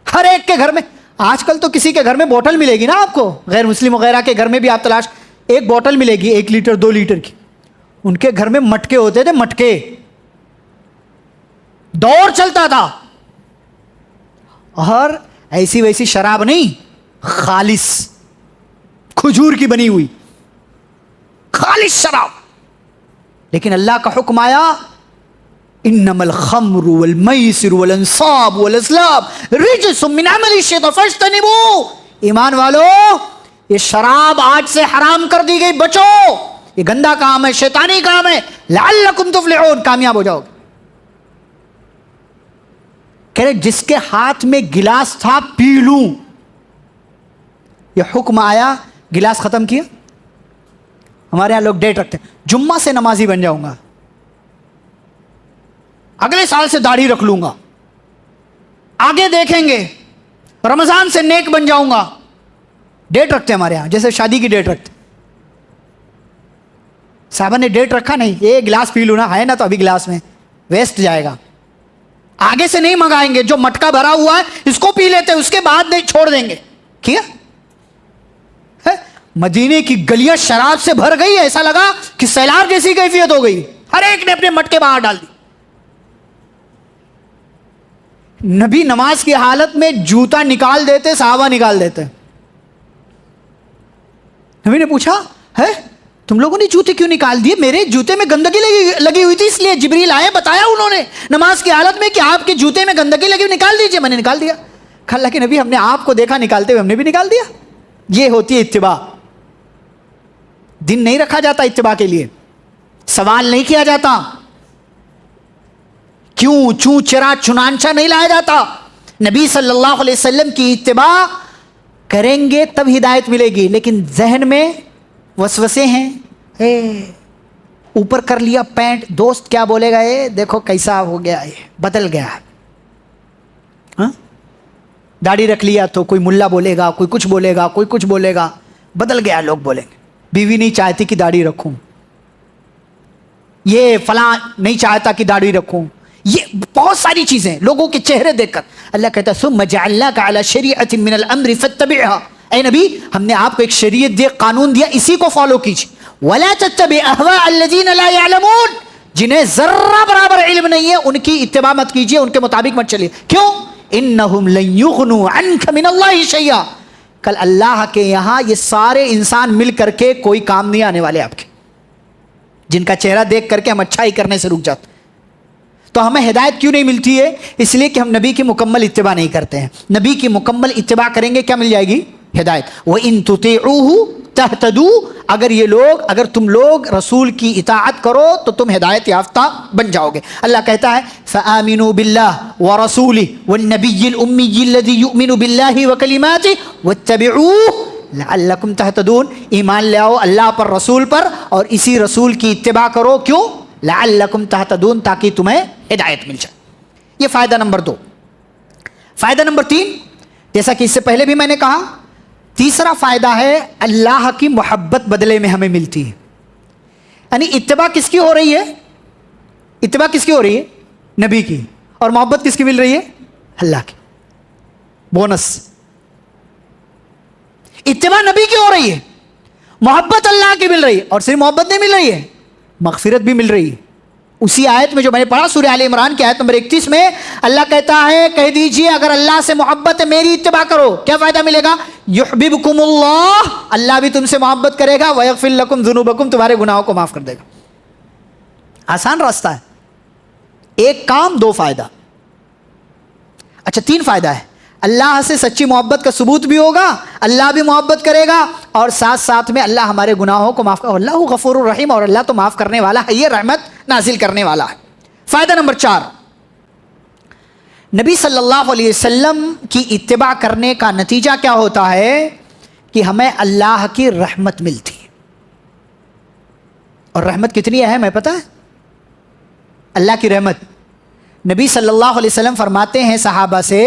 ہر ایک کے گھر میں۔ آج کل تو کسی کے گھر میں بوٹل ملے گی نا آپ کو، غیر مسلم وغیرہ کے گھر میں بھی آپ تلاش، ایک بوٹل ملے گی 1 لیٹر 2 لیٹر کی، ان کے گھر میں مٹکے ہوتے تھے، مٹکے، دور چلتا تھا، اور ایسی ویسی شراب نہیں، خالص کھجور کی بنی ہوئی خالص شراب۔ لیکن اللہ کا حکم آیا انما الخمر والمیسر والانصاب والازلام رجس من عمل الشیطان فاجتنبوہ، ایمان والو یہ شراب آج سے حرام کر دی گئی، بچو، یہ گندا کام ہے، شیطانی کام ہے، لعلکم تفلحون، کامیاب ہو جاؤ گے۔ کہہ رہے جس کے ہاتھ میں گلاس تھا پی لوں، یہ حکم آیا، گلاس ختم کیا۔ ہمارے یہاں لوگ ڈیٹ رکھتے ہیں، جمعہ سے نمازی بن جاؤں گا، اگلے سال سے داڑھی رکھ لوں گا، آگے دیکھیں گے، رمضان سے نیک بن جاؤں گا، ڈیٹ رکھتے ہیں ہمارے یہاں، جیسے شادی کی ڈیٹ رکھتے۔ صاحبہ نے ڈیٹ رکھا نہیں، ایک گلاس پی لوں نا، ہے نا تو ابھی گلاس میں ویسٹ جائے گا، آگے سے نہیں منگائیں گے، جو مٹکا بھرا ہوا ہے اس کو پی لیتے، اس کے بعد نہیں چھوڑ دیں گے۔ کیا مدینے کی گلیاں شراب سے بھر گئی، ایسا لگا کہ سیلاب جیسی کیفیت ہو گئی، ہر ایک نے اپنے مٹکے باہر ڈال دی۔ نبی نماز کی حالت میں جوتا نکال دیتے، صحابہ نکال دیتے. نبی نے پوچھا ہے تم لوگوں نے جوتے کیوں نکال دیے؟ میرے جوتے میں گندگی لگی ہوئی تھی، اس لیے جبریل آئے، بتایا انہوں نے نماز کی حالت میں کہ آپ کے جوتے میں گندگی لگی ہوئی، نکال دیجئے. میں نے نکال دیا. اللہ کے نبی ہم نے آپ کو دیکھا نکالتے ہوئے، ہم نے بھی نکال دیا. یہ ہوتی ہے اتباع. دن نہیں رکھا جاتا اتباع کے لیے، سوال نہیں کیا جاتا، کیوں چوں چرا چنانچہ نہیں لایا جاتا. نبی صلی اللہ علیہ وسلم کی اتباع کریں گے تب ہدایت ملے گی. لیکن ذہن میں وسوسے ہیں، اوپر کر لیا پینٹ، دوست کیا بولے گا، دیکھو کیسا ہو گیا، بدل گیا. ہاں داڑھی رکھ لیا تو کوئی ملا بولے گا، کوئی کچھ بولے گا، کوئی کچھ بولے گا، بدل گیا لوگ بولیں گے. بیوی نہیں چاہتی کہ داڑھی رکھوں، یہ فلاں نہیں چاہتا کہ داڑھی رکھوں، یہ بہت ساری چیزیں لوگوں کے چہرے دیکھ کر. اللہ کہتا ہے ثم جعلناک علی شریعۃ من الامر فاتبعها. اے نبی ہم نے آپ کو ایک شریعت دی، قانون دیا، اسی کو فالو کیجیے. ولا تتبع اهواء الذین لا يعلمون. جنہیں ذرہ برابر علم نہیں ہے ان کی اتباع مت کیجیے، ان کے مطابق مت چلیے. کیوں؟ انہم لن یغنوا عنک من اللہ شیئا. کل اللہ کے یہاں یہ سارے انسان مل کر کے کوئی کام نہیں آنے والے آپ کے، جن کا چہرہ دیکھ کر کے ہم اچھائی کرنے سے رک جاتے. تو ہمیں ہدایت کیوں نہیں ملتی ہے؟ اس لیے کہ ہم نبی کی مکمل اتباع نہیں کرتے ہیں. نبی کی مکمل اتباع کریں گے کیا مل جائے گی؟ ہدایت. وَإِن تُطِيعُوهُ تَهْتَدُوا. اگر تم لوگ رسول کی اطاعت کرو تو تم ہدایت یافتہ بن جاؤ گے. اللہ کہتا ہے فَآمِنُوا بِاللَّهِ وَرَسُولِهِ وَالنَّبِيِّ الْأُمِّيِّ الَّذِي يُؤْمِنُ بِاللَّهِ وَكَلِمَاتِهِ وَاتَّبِعُوهُ لَعَلَّكُمْ تَهْتَدُونَ. ایمان لے آؤ اللہ پر، رسول پر، اور اسی رسول کی اتباع کرو. کیوں؟ لعلکم تہتدون، تاکہ تمہیں ہدایت مل جائے. یہ فائدہ نمبر 2. فائدہ نمبر 3، جیسا کہ اس سے پہلے بھی میں نے کہا، تیسرا فائدہ ہے اللہ کی محبت بدلے میں ہمیں ملتی ہے. یعنی اتباع کس کی ہو رہی ہے؟ اتباع کس کی ہو رہی ہے؟ نبی کی. اور محبت کس کی مل رہی ہے؟ اللہ کی. بونس. اتباع نبی کی ہو رہی ہے، محبت اللہ کی مل رہی ہے. اور صرف محبت نہیں مل رہی ہے، مغفرت بھی مل رہی ہے. اسی آیت میں جو میں نے پڑھا سورہ آل عمران کی آیت نمبر 31 میں اللہ کہتا ہے کہہ دیجئے اگر اللہ سے محبت ہے میری اتباع کرو، کیا فائدہ ملے گا؟ یحببکم اللہ، اللہ بھی تم سے محبت کرے گا. ویغفر لکم ذنوبکم، تمہارے گناہوں کو معاف کر دے گا. آسان راستہ ہے. ایک کام، 2 فائدہ. اچھا 3 فائدہ ہے. اللہ سے سچی محبت کا ثبوت بھی ہوگا، اللہ بھی محبت کرے گا، اور ساتھ ساتھ میں اللہ ہمارے گناہوں کو معاف کرے. اللہ غفور الرحیم، اور اللہ تو معاف کرنے والا ہے، یہ رحمت نازل کرنے والا ہے. فائدہ نمبر 4، نبی صلی اللہ علیہ وسلم کی اتباع کرنے کا نتیجہ کیا ہوتا ہے کہ ہمیں اللہ کی رحمت ملتی ہے. اور رحمت کتنی اہم ہے پتہ ہے؟ اللہ کی رحمت. نبی صلی اللہ علیہ وسلم فرماتے ہیں صحابہ سے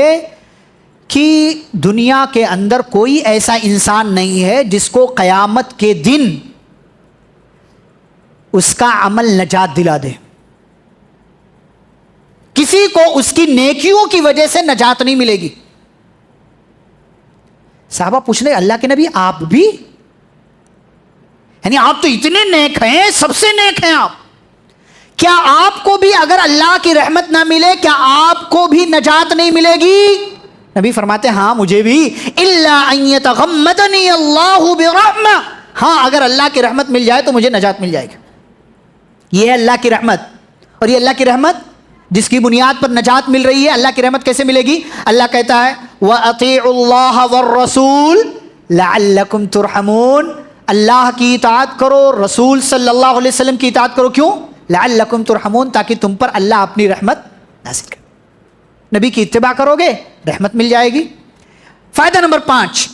کہ دنیا کے اندر کوئی ایسا انسان نہیں ہے جس کو قیامت کے دن اس کا عمل نجات دلا دے. کسی کو اس کی نیکیوں کی وجہ سے نجات نہیں ملے گی. صحابہ پوچھ رہے اللہ کے نبی آپ بھی؟ یعنی آپ تو اتنے نیک ہیں، سب سے نیک ہیں آپ، کیا آپ کو بھی اگر اللہ کی رحمت نہ ملے کیا آپ کو بھی نجات نہیں ملے گی؟ نبی فرماتے ہاں مجھے بھی. الا ان یتغمدنی اللہ برحمہ، ہاں اگر اللہ کی رحمت مل جائے تو مجھے نجات مل جائے گی. یہ ہے اللہ کی رحمت. اور یہ اللہ کی رحمت جس کی بنیاد پر نجات مل رہی ہے. اللہ کی رحمت کیسے ملے گی؟ اللہ کہتا ہے وَأَطِيعُوا اللَّهَ وَالرَّسُولَ لَعَلَّكُمْ تُرْحَمُونَ. اللہ کی اطاعت کرو، رسول صلی اللہ علیہ وسلم کی اطاعت کرو. کیوں؟ لَعَلَّكُمْ تُرْحَمُونَ، تاکہ تم پر اللہ اپنی رحمت نازل کرے. نبی کی اتباع کرو گے رحمت مل جائے گی. فائدہ نمبر 5،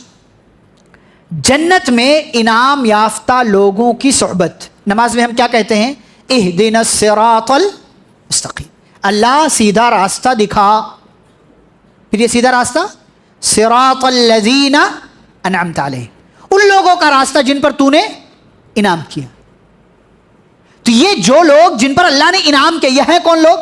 جنت میں انعام یافتہ لوگوں کی صحبت. نماز میں ہم کیا کہتے ہیں؟ اہدنا الصراط المستقیم. اللہ سیدھا راستہ دکھا. پھر یہ سیدھا راستہ صراط الذین انعمت علیہم، ان لوگوں کا راستہ جن پر تو نے انعام کیا. تو یہ جو لوگ جن پر اللہ نے انعام کیا، یہ ہیں کون لوگ؟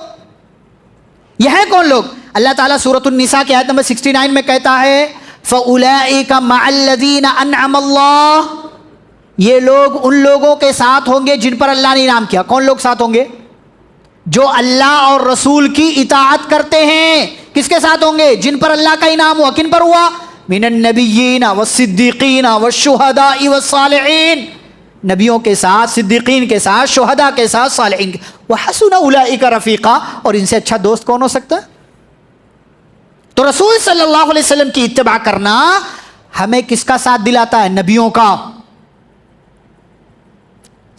یہ ہیں کون لوگ؟ اللہ تعالیٰ سورۃ النساء کی آیت نمبر 69 میں کہتا ہے فَأُولَئِكَ مَعَ الَّذِينَ أَنْعَمَ اللَّهُ، یہ لوگ ان لوگوں کے ساتھ ہوں گے جن پر اللہ نے انعام کیا. کون لوگ ساتھ ہوں گے؟ جو اللہ اور رسول کی اطاعت کرتے ہیں. کس کے ساتھ ہوں گے؟ جن پر اللہ کا انعام ہوا. کن پر ہوا؟ من النبیین والصدیقین والشہداء والصالحین. نبیوں کے ساتھ، صدیقین کے ساتھ، شہداء کے ساتھ، صالحین کے. وحسن اولئک رفیقا. اور ان سے اچھا دوست کون ہو سکتا ہے؟ تو رسول صلی اللہ علیہ وسلم کی اتباع کرنا ہمیں کس کا ساتھ دلاتا ہے؟ نبیوں کا،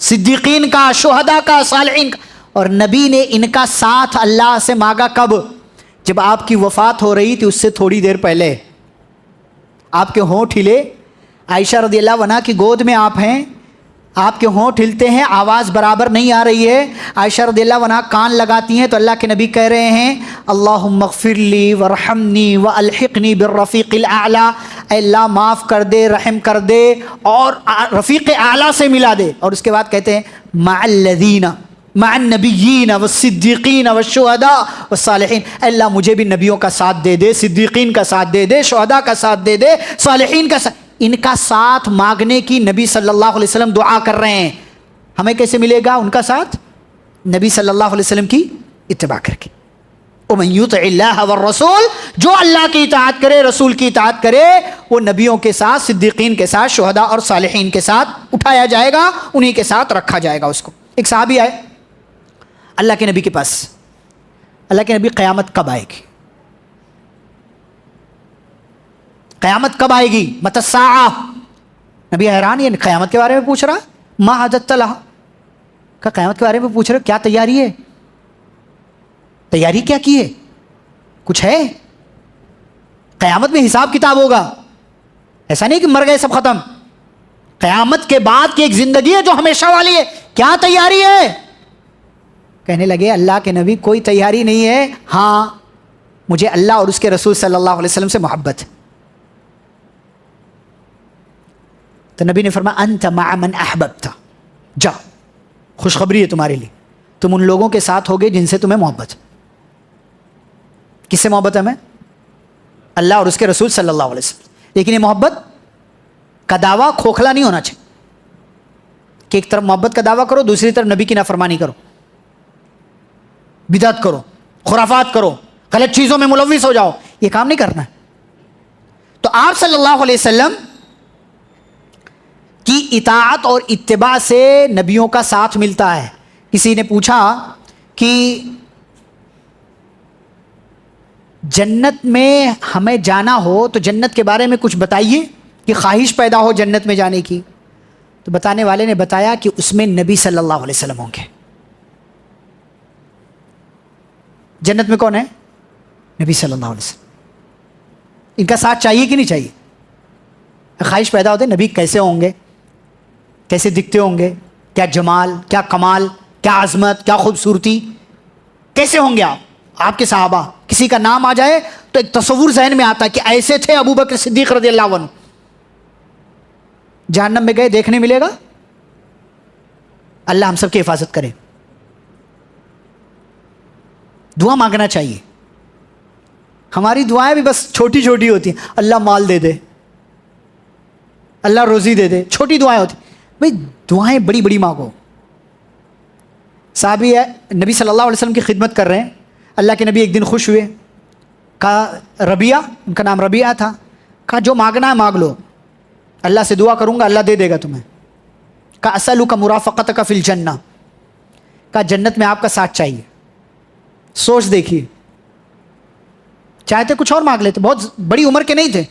صدیقین کا، شہداء کا، صالحین کا. اور نبی نے ان کا ساتھ اللہ سے مانگا کب؟ جب آپ کی وفات ہو رہی تھی اس سے تھوڑی دیر پہلے. آپ کے ہونٹ ہلے، عائشہ رضی اللہ عنہا کی گود میں آپ ہیں، آپ کے ہونٹ ہلتے ہیں، آواز برابر نہیں آ رہی ہے. عائشہ رضی اللہ عنہا کان لگاتی ہیں تو اللہ کے نبی کہہ رہے ہیں اللہم اغفر لی ورحمنی والحقنی بالرفیق الاعلی. اے اللہ معاف کر دے، رحم کر دے اور رفیق اعلیٰ سے ملا دے. اور اس کے بعد کہتے ہیں مع الذین مع النبیین والصدیقین والشہداء والصالحین. اے اللہ مجھے بھی نبیوں کا ساتھ دے دے، صدیقین کا ساتھ دے دے، شہداء کا ساتھ دے دے، صالحین کا ساتھ. ان کا ساتھ مانگنے کی نبی صلی اللہ علیہ وسلم دعا کر رہے ہیں. ہمیں کیسے ملے گا ان کا ساتھ؟ نبی صلی اللہ علیہ وسلم کی اتباع کر کے. ومن یطع اللہ والرسول، جو اللہ کی اطاعت کرے، رسول کی اطاعت کرے، وہ نبیوں کے ساتھ، صدیقین کے ساتھ، شہداء اور صالحین کے ساتھ اٹھایا جائے گا، انہی کے ساتھ رکھا جائے گا اس کو. ایک صحابی آئے اللہ کے نبی کے پاس. اللہ کے نبی قیامت کب آئے گی؟ قیامت کب آئے گی؟ متی الساعہ. نبی حیران، یہ قیامت کے بارے میں پوچھ رہا. ما اعددت لہا، کہ قیامت کے بارے میں پوچھ رہے کیا تیاری ہے؟ تیاری کیا کی ہے؟ کچھ ہے؟ قیامت میں حساب کتاب ہوگا. ایسا نہیں کہ مر گئے سب ختم. قیامت کے بعد کی ایک زندگی ہے جو ہمیشہ والی ہے. کیا تیاری ہے؟ کہنے لگے اللہ کے نبی کوئی تیاری نہیں ہے، ہاں مجھے اللہ اور اس کے رسول صلی اللہ علیہ وسلم سے محبت ہے. تو نبی نے فرمایا انت مع من احببت، جا خوشخبری ہے تمہارے لیے، تم ان لوگوں کے ساتھ ہوگے جن سے تمہیں محبت ہے. کس سے محبت ہے ہمیں؟ اللہ اور اس کے رسول صلی اللہ علیہ وسلم. لیکن یہ محبت کا دعویٰ کھوکھلا نہیں ہونا چاہیے کہ ایک طرف محبت کا دعویٰ کرو، دوسری طرف نبی کی نافرمانی کرو، بدعت کرو، خرافات کرو، غلط چیزوں میں ملوث ہو جاؤ. یہ کام نہیں کرنا ہے. تو آپ صلی اللہ علیہ وسلم کی اطاعت اور اتباع سے نبیوں کا ساتھ ملتا ہے. کسی نے پوچھا کہ جنت میں ہمیں جانا ہو تو جنت کے بارے میں کچھ بتائیے، کہ خواہش پیدا ہو جنت میں جانے کی. تو بتانے والے نے بتایا کہ اس میں نبی صلی اللہ علیہ وسلم ہوں گے. جنت میں کون ہے؟ نبی صلی اللہ علیہ وسلم. ان کا ساتھ چاہیے کہ نہیں چاہیے؟ خواہش پیدا ہوتے نبی کیسے ہوں گے، کیسے دکھتے ہوں گے، کیا جمال، کیا کمال، کیا عظمت، کیا خوبصورتی، کیسے ہوں گے آپ کے صحابہ. کسی کا نام آ جائے تو ایک تصور ذہن میں آتا ہے کہ ایسے تھے ابو بکر صدیق رضی اللہ عنہ. جہنم میں گئے دیکھنے ملے گا؟ اللہ ہم سب کی حفاظت کرے. دعا مانگنا چاہیے. ہماری دعائیں بھی بس چھوٹی چھوٹی ہوتی ہیں، اللہ مال دے دے، اللہ روزی دے دے، چھوٹی دعائیں ہوتی. بھائی دعائیں بڑی بڑی مانگو. صحابی ہے نبی صلی اللہ علیہ وسلم کی خدمت کر رہے ہیں. اللہ کے نبی ایک دن خوش ہوئے، کہا ربیہ، ان کا نام ربیہ تھا، کہا جو مانگنا ہے مانگ لو، اللہ سے دعا کروں گا اللہ دے دے گا تمہیں. کہا اسألک مرافقتک فی الجنہ، کہا جنت میں آپ کا ساتھ چاہیے. سوچ دیکھیے، چاہتے کچھ اور مانگ لیتے، بہت بڑی عمر کے نہیں تھے.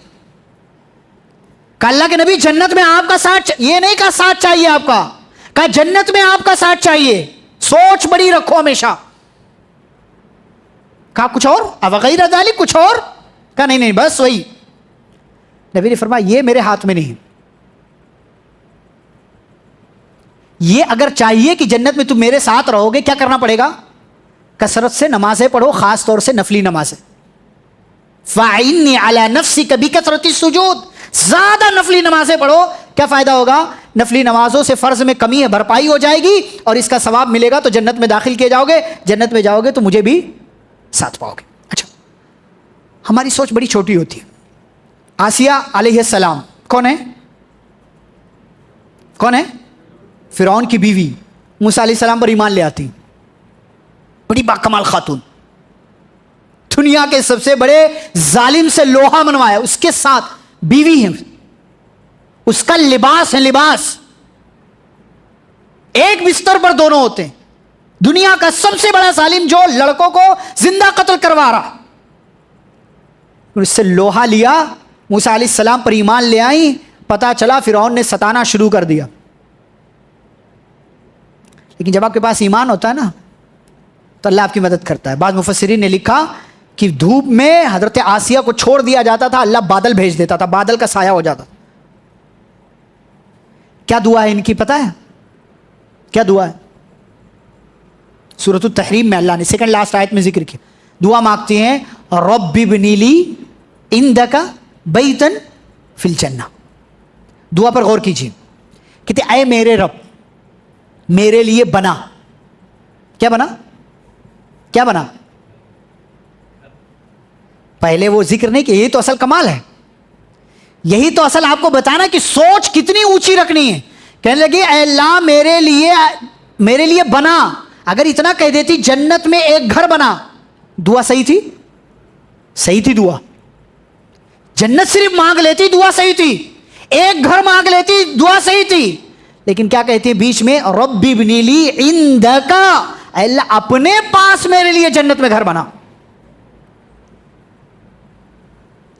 کہا اللہ کے نبی جنت میں آپ کا ساتھ یہ نہیں کہا ساتھ چاہیے آپ کا، کہا جنت میں آپ کا ساتھ چاہیے. سوچ بڑی رکھو ہمیشہ. کہا کچھ اور؟ وغیرہ ذالک، کچھ اور؟ کہا نہیں بس وہی. نبی نے فرمایا یہ میرے ہاتھ میں نہیں. یہ اگر چاہیے کہ جنت میں تم میرے ساتھ رہو گے کیا کرنا پڑے گا؟ کثرت سے نمازیں پڑھو، خاص طور سے نفلی نمازیں. فَعِنِّي عَلَى نَفْسِكَ بِكَثْرَةِ السُّجُودِ، زیادہ نفلی نمازیں پڑھو. کیا فائدہ ہوگا؟ نفلی نمازوں سے فرض میں کمی ہے بھرپائی ہو جائے گی اور اس کا ثواب ملے گا تو جنت میں داخل کیے جاؤ گے. جنت میں جاؤ گے تو مجھے بھی ساتھ پاؤ گے. اچھا، ہماری سوچ بڑی چھوٹی ہوتی ہے. آسیہ علیہ السلام کون ہے؟ کون ہے؟ فرعون کی بیوی. موسیٰ علیہ السلام پر ایمان لے آتی، بڑی باکمال خاتون. دنیا کے سب سے بڑے ظالم سے لوہا منوایا, اس کے ساتھ بیوی ہے, اس کا لباس ہے لباس, ایک بستر پر دونوں ہوتے ہیں. دنیا کا سب سے بڑا ظالم جو لڑکوں کو زندہ قتل کروا رہا, اس سے لوہا لیا, موسیٰ علیہ السلام پر ایمان لے آئی, پتا چلا فرعون نے ستانا شروع کر دیا. لیکن جب آپ کے پاس ایمان ہوتا ہے نا تو اللہ آپ کی مدد کرتا ہے. بعض مفسرین نے لکھا کہ دھوپ میں حضرت آسیہ کو چھوڑ دیا جاتا تھا, اللہ بادل بھیج دیتا تھا, بادل کا سایہ ہو جاتا. کیا دعا ہے ان کی پتہ ہے؟ کیا دعا ہے؟ سورۃ التحریم میں اللہ نے سیکنڈ لاسٹ آیت میں ذکر کیا. دعا مانگتے ہیں رب ابنی لی عندک بیتا فی الجنہ. دعا پر غور کیجیے. کہتے اے میرے رب میرے لیے بنا, کیا بنا؟ کیا بنا؟ پہلے وہ ذکر نہیں کہ یہی تو اصل کمال ہے, یہی تو اصل آپ کو بتانا کہ سوچ کتنی اونچی رکھنی ہے. کہنے لگی اے اللہ میرے لیے بنا. اگر اتنا کہہ دیتی جنت میں ایک گھر بنا, دعا صحیح تھی, صحیح تھی دعا. جنت صرف مانگ لیتی دعا صحیح تھی, ایک گھر مانگ لیتی دعا صحیح تھی. لیکن کیا کہتی ہے بیچ میں رب ابنی لی عندک, اے اللہ اپنے پاس میرے لیے جنت میں گھر بنا.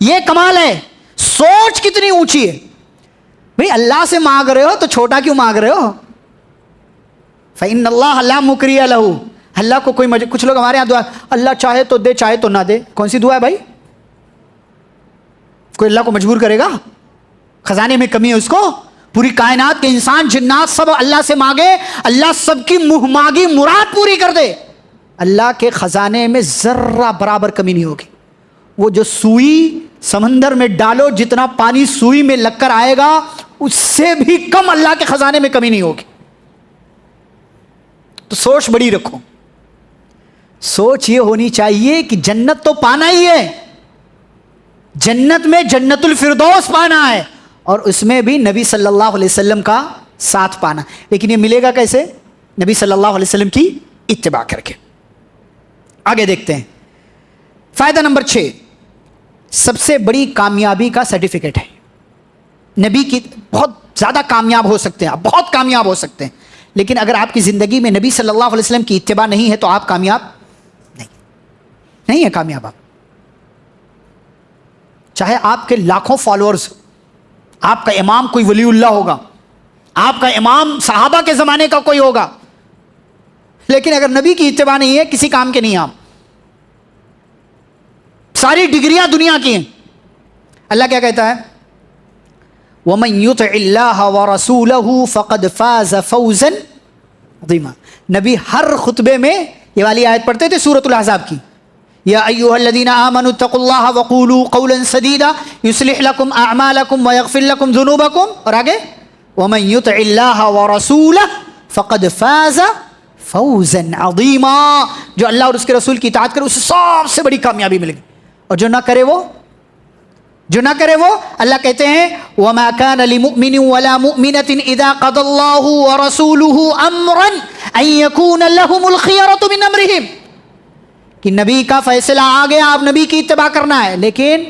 یہ کمال ہے. سوچ کتنی اونچی ہے بھئی. اللہ سے مانگ رہے ہو تو چھوٹا کیوں مانگ رہے ہو؟ فإن اللہ لا مکری لہ, اللہ کو کوئی کچھ لوگ ہمارے یہاں دعا اللہ چاہے تو دے چاہے تو نہ دے. کون سی دعا ہے بھائی؟ کوئی اللہ کو مجبور کرے گا؟ خزانے میں کمی ہے اس کو؟ پوری کائنات کے انسان جنات سب اللہ سے مانگے, اللہ سب کی منہ مانگی مراد پوری کر دے. اللہ کے خزانے میں ذرہ برابر کمی نہیں ہوگی. وہ جو سوئی سمندر میں ڈالو جتنا پانی سوئی میں لگ کر آئے گا اس سے بھی کم اللہ کے خزانے میں کمی نہیں ہوگی. تو سوچ بڑی رکھو. سوچ یہ ہونی چاہیے کہ جنت تو پانا ہی ہے, جنت میں جنت الفردوس پانا ہے, اور اس میں بھی نبی صلی اللہ علیہ وسلم کا ساتھ پانا. لیکن یہ ملے گا کیسے؟ نبی صلی اللہ علیہ وسلم کی اتباع کر کے. آگے دیکھتے ہیں. فائدہ نمبر 6, سب سے بڑی کامیابی کا سرٹیفکیٹ ہے. نبی کی بہت زیادہ کامیاب ہو سکتے ہیں آپ, بہت کامیاب ہو سکتے ہیں, لیکن اگر آپ کی زندگی میں نبی صلی اللہ علیہ وسلم کی اتباع نہیں ہے تو آپ کامیاب نہیں ہے. کامیاب آپ چاہے آپ کے لاکھوں فالوورز, آپ کا امام کوئی ولی اللہ ہوگا, آپ کا امام صحابہ کے زمانے کا کوئی ہوگا, لیکن اگر نبی کی اتباع نہیں ہے کسی کام کے نہیں آپ. ساری ڈگریاں دنیا کی ہیں. اللہ کیا کہتا ہے؟ وَمَن يُطِعِ اللَّهَ وَرَسُولَهُ فَقَدْ فَازَ فَوْزًا عَظِيمًا. نبی ہر خطبے میں یہ والی آیت پڑھتے تھے سورۃ الاحزاب کی, یا ایھا الذین آمنوا اتقوا اللہ وقولوا قولا سدیدا یصلح لکم اعمالکم ویغفر لکم ذنوبکم. اور آگے ومن یطع اللہ ورسولہ فقد فاز فوزا عظیما. جو اللہ اور اس کے رسول کی اطاعت کرے اسے سب سے بڑی کامیابی ملے گی, اور جو نہ کرے وہ اللہ کہتے ہیں وما كان لمؤمن ولا مؤمنة اذا قضى الله ورسوله امرا ان يكون لهم الخيرة من امرهم. کہ نبی کا فیصلہ آ گیا, آپ نبی کی اتباع کرنا ہے, لیکن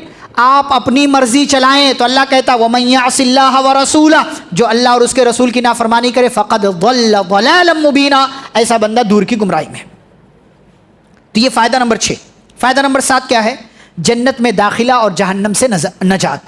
آپ اپنی مرضی چلائیں تو اللہ کہتا وَمَن يَعْصِ اللَّهَ وَرَسُولَهُ, جو اللہ اور اس کے رسول کی نافرمانی کرے فَقَدْ ضَلَّ ضَلَالًا مُبِينًا, ایسا بندہ دور کی گمراہی میں. تو یہ فائدہ نمبر 6. فائدہ نمبر 7 کیا ہے؟ جنت میں داخلہ اور جہنم سے نجات.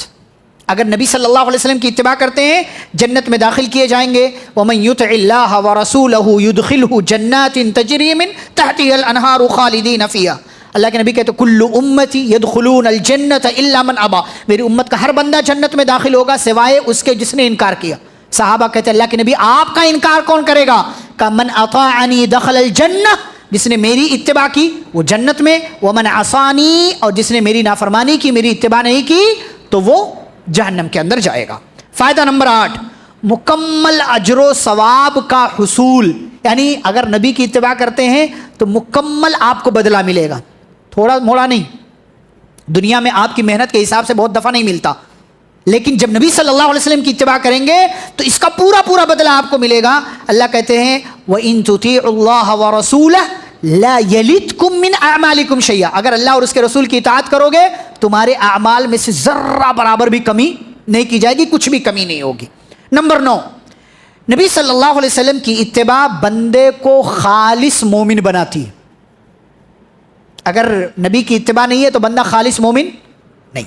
اگر نبی صلی اللہ علیہ وسلم کی اتباع کرتے ہیں جنت میں داخل کیے جائیں گے. وَمَن يُطِعِ اللَّهَ وَرَسُولَهُ يُدْخِلْهُ جَنَّاتٍ تَجْرِي مِن تَحْتِهَا الْأَنْهَارُ خَالِدِينَ فِيهَا. اللہ کے نبی کہتے کل امتی يدخلون الجنت الا من ابا, میری امت کا ہر بندہ جنت میں داخل ہوگا سوائے اس کے جس نے انکار کیا. صحابہ کہتے اللہ کے نبی آپ کا انکار کون کرے گا؟ کہ من اطاعنی دخل الجنہ, جس نے میری اتباع کی وہ جنت میں, ومن عصانی, اور جس نے میری نافرمانی کی میری اتباع نہیں کی تو وہ جہنم کے اندر جائے گا. فائدہ نمبر 8, مکمل اجر و ثواب کا حصول. یعنی اگر نبی کی اتباع کرتے ہیں تو مکمل آپ کو بدلہ ملے گا, تھوڑا موڑا نہیں. دنیا میں آپ کی محنت کے حساب سے بہت دفعہ نہیں ملتا, لیکن جب نبی صلی اللہ علیہ وسلم کی اتباع کریں گے تو اس کا پورا بدلہ آپ کو ملے گا. اللہ کہتے ہیں وَإِن تُطِيعُوا اللَّهَ وَرَسُولَهُ لا یلدکم من اعمالکم شیئا، اگر اللہ اور اس کے رسول کی اطاعت کرو گے تمہارے اعمال میں سے ذرہ برابر بھی کمی نہیں کی جائے گی، کچھ بھی کمی نہیں ہوگی۔ نمبر 9، نبی صلی اللہ علیہ وسلم کی اتباع بندے کو خالص مومن بناتی ہے۔ اگر نبی کی اتباع نہیں ہے تو بندہ خالص مومن نہیں،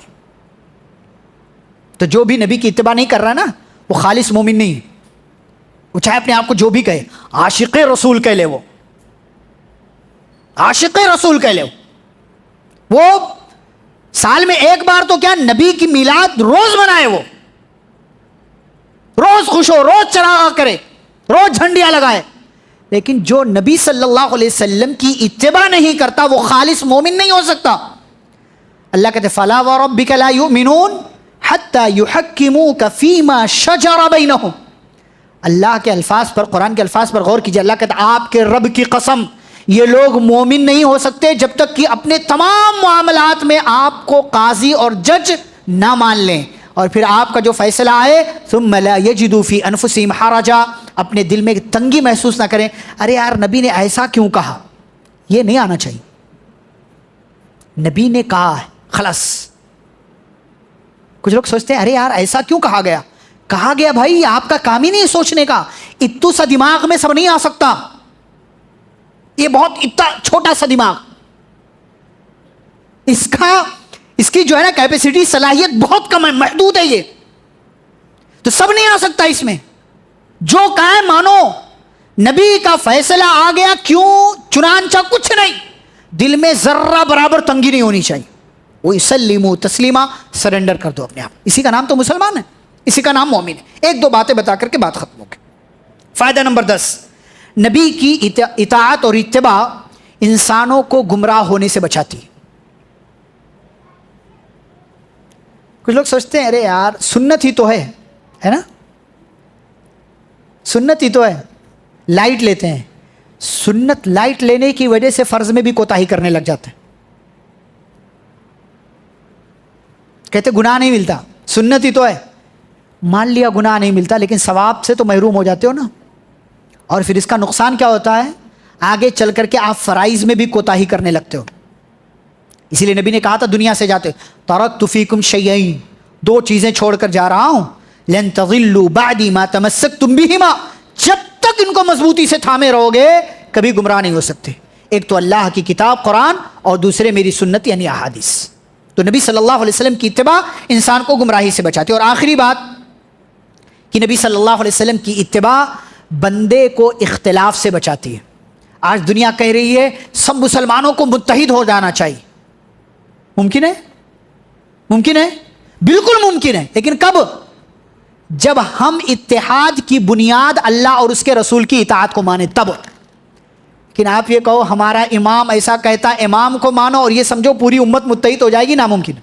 تو جو بھی نبی کی اتباع نہیں کر رہا نا وہ خالص مومن نہیں ہے، وہ چاہے اپنے آپ کو جو بھی کہے، عاشق رسول کہہ لے، وہ عاشق رسول کہہ لے، وہ سال میں ایک بار تو کیا نبی کی میلاد روز منائے، وہ روز خوش ہو، روز چراغاں کرے، روز جھنڈیاں لگائے، لیکن جو نبی صلی اللہ علیہ وسلم کی اتباع نہیں کرتا وہ خالص مومن نہیں ہو سکتا۔ اللہ کہتے فَلَا وَرَبِّكَ لَا يُؤْمِنُونَ حَتَّى يُحَكِّمُوكَ فِي مَا شَجَرَ بَيْنَهُمْ۔ اللہ کے الفاظ پر، قرآن کے الفاظ پر غور کیجئے۔ اللہ کہتا آپ کے رب کی قسم یہ لوگ مومن نہیں ہو سکتے جب تک کہ اپنے تمام معاملات میں آپ کو قاضی اور جج نہ مان لیں، اور پھر آپ کا جو فیصلہ آئے ثم لا یجدوا فی انفسہم حرجا، اپنے دل میں تنگی محسوس نہ کریں، ارے یار نبی نے ایسا کیوں کہا، یہ نہیں آنا چاہیے۔ نبی نے کہا ہے خلاص۔ کچھ لوگ سوچتے ہیں ارے یار ایسا کیوں کہا گیا، کہا گیا بھائی آپ کا کام ہی نہیں سوچنے کا، اتو سا دماغ میں سب نہیں آ سکتا، یہ بہت اتنا چھوٹا سا دماغ، اس کی جو ہے نا کیپیسٹی، صلاحیت بہت کم ہے، محدود ہے، یہ تو سب نہیں آ سکتا اس میں۔ جو کہا ہے مانو، نبی کا فیصلہ آ گیا، کیوں چنانچہ کچھ نہیں، دل میں ذرہ برابر تنگی نہیں ہونی چاہیے، وہ یسلموا تسلیما، سرنڈر کر دو اپنے آپ، اسی کا نام تو مسلمان ہے، اسی کا نام مومن ہے۔ ایک دو باتیں بتا کر کے بات ختم ہو گئی۔ فائدہ نمبر 10، نبی کی اطاعت اور اتباع انسانوں کو گمراہ ہونے سے بچاتی ہے۔ کچھ لوگ سوچتے ہیں ارے یار سنت ہی تو ہے نا، سنت ہی تو ہے، لائٹ لیتے ہیں، سنت لائٹ لینے کی وجہ سے فرض میں بھی کوتاہی کرنے لگ جاتے ہیں، کہتے گناہ نہیں ملتا، سنت ہی تو ہے، مان لیا گناہ نہیں ملتا لیکن ثواب سے تو محروم ہو جاتے ہو نا، اور پھر اس کا نقصان کیا ہوتا ہے، آگے چل کر کے آپ فرائض میں بھی کوتاہی کرنے لگتے ہو۔ اسی لیے نبی نے کہا تھا دنیا سے جاتے ترکت فیکم شیئین، دو چیزیں چھوڑ کر جا رہا ہوں، لن تضلوا بعدی ما تمسکتم بہما، جب تک ان کو مضبوطی سے تھامے رہو گے کبھی گمراہ نہیں ہو سکتے، ایک تو اللہ کی کتاب قرآن اور دوسرے میری سنت یعنی احادیث۔ تو نبی صلی اللہ علیہ وسلم کی اتباع انسان کو گمراہی سے بچاتی ہے۔ اور آخری بات کہ نبی صلی اللہ علیہ وسلم کی اتباع بندے کو اختلاف سے بچاتی ہے۔ آج دنیا کہہ رہی ہے سب مسلمانوں کو متحد ہو جانا چاہیے، ممکن ہے؟ ممکن ہے، بالکل ممکن ہے، لیکن کب؟ جب ہم اتحاد کی بنیاد اللہ اور اس کے رسول کی اطاعت کو مانیں تب۔ لیکن آپ یہ کہو ہمارا امام ایسا کہتا، امام کو مانو اور یہ سمجھو پوری امت متحد ہو جائے گی، ناممکن۔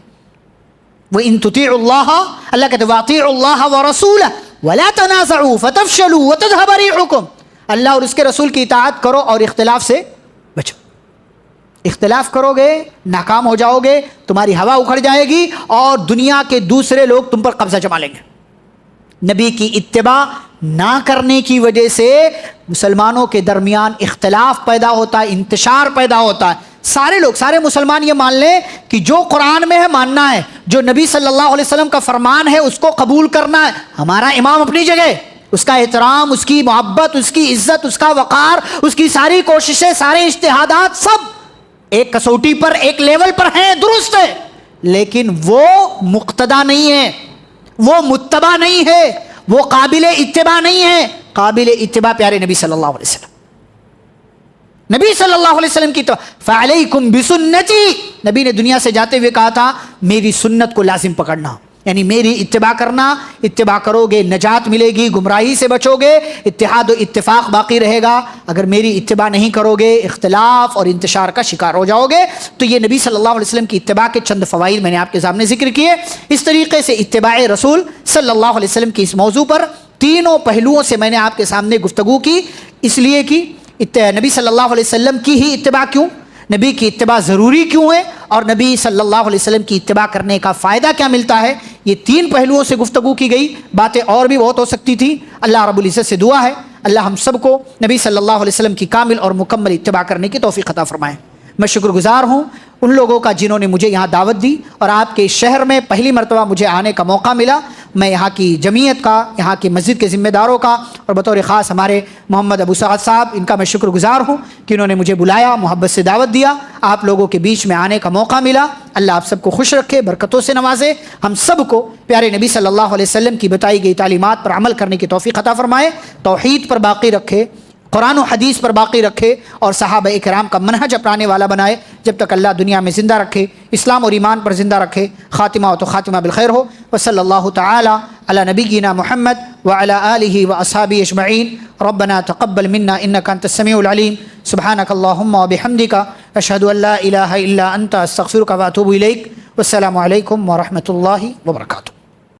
وَإِن تُطِيعُوا اللَّهَ، اللہ کہتے وَأَطِيعُوا اللَّهَ وَرَسُولَهُ وَلَا تَنَازَعُوا فَتَفْشَلُوا وَتَذْهَبَ رِيحُكُمْ، اللہ اور اس کے رسول کی اطاعت کرو اور اختلاف سے بچو۔ اختلاف کرو گے ناکام ہو جاؤ گے، تمہاری ہوا اکھڑ جائے گی اور دنیا کے دوسرے لوگ تم پر قبضہ جما لیں گے۔ نبی کی اتباع نہ کرنے کی وجہ سے مسلمانوں کے درمیان اختلاف پیدا ہوتا ہے، انتشار پیدا ہوتا ہے۔ سارے لوگ، سارے مسلمان یہ مان لیں کہ جو قرآن میں ہے ماننا ہے، جو نبی صلی اللہ علیہ وسلم کا فرمان ہے اس کو قبول کرنا ہے۔ ہمارا امام اپنی جگہ، اس کا احترام، اس کی محبت، اس کی عزت، اس کا وقار، اس کی ساری کوششیں، سارے اجتہادات سب ایک کسوٹی پر، ایک لیول پر ہیں، درست ہے، لیکن وہ مقتدا نہیں ہے، وہ متبع نہیں ہے، وہ قابل اتباع نہیں ہے۔ قابل اتباع پیارے نبی صلی اللہ علیہ وسلم، نبی صلی اللہ علیہ وسلم کی تو فعلیکم بسنتی، نبی نے دنیا سے جاتے ہوئے کہا تھا میری سنت کو لازم پکڑنا، یعنی میری اتباع کرنا، اتباع کرو گے نجات ملے گی، گمراہی سے بچو گے، اتحاد و اتفاق باقی رہے گا۔ اگر میری اتباع نہیں کرو گے اختلاف اور انتشار کا شکار ہو جاؤ گے۔ تو یہ نبی صلی اللہ علیہ وسلم کی اتباع کے چند فوائد میں نے آپ کے سامنے ذکر کیے۔ اس طریقے سے اتباع رسول صلی اللہ علیہ وسلم کی اس موضوع پر تینوں پہلوؤں سے میں نے آپ کے سامنے گفتگو کی، اس لیے کہ نبی صلی اللہ علیہ وسلم کی ہی اتباع کیوں، نبی کی اتباع ضروری کیوں ہے، اور نبی صلی اللہ علیہ وسلم کی اتباع کرنے کا فائدہ کیا ملتا ہے، یہ تین پہلوؤں سے گفتگو کی گئی۔ باتیں اور بھی بہت ہو سکتی تھی، اللہ رب العزت سے دعا ہے اللہ ہم سب کو نبی صلی اللہ علیہ وسلم کی کامل اور مکمل اتباع کرنے کی توفیق عطا فرمائے۔ میں شکر گزار ہوں ان لوگوں کا جنہوں نے مجھے یہاں دعوت دی اور آپ کے شہر میں پہلی مرتبہ مجھے آنے کا موقع ملا۔ میں یہاں کی جمعیت کا، یہاں کی مسجد کے ذمہ داروں کا اور بطور خاص ہمارے محمد ابو سعد صاحب، ان کا میں شکر گزار ہوں کہ انہوں نے مجھے بلایا، محبت سے دعوت دیا، آپ لوگوں کے بیچ میں آنے کا موقع ملا۔ اللہ آپ سب کو خوش رکھے، برکتوں سے نوازے، ہم سب کو پیارے نبی صلی اللہ علیہ وسلم کی بتائی گئی تعلیمات پر عمل کرنے کی توفیق عطا فرمائے، توحید پر باقی رکھے، قرآن و حدیث پر باقی رکھے اور صحابہ اکرام کا منہج اپنانے والا بنائے جب تک اللہ دنیا میں زندہ رکھے، اسلام اور ایمان پر زندہ رکھے۔ خاتمہ تو خاتمہ بالخیر ہو۔ وصلی اللہ تعالی علی نبینا محمد وعلی آلہ واصحابہ اجمعین۔ ربنا تقبل منا انک انت السمیع العلیم، سبحانک اللہم وبحمدک، اشہد ان لا الہ الا انت، استغفرک واتوب الیک۔ والسلام علیکم ورحمۃ اللہ وبرکاتہ۔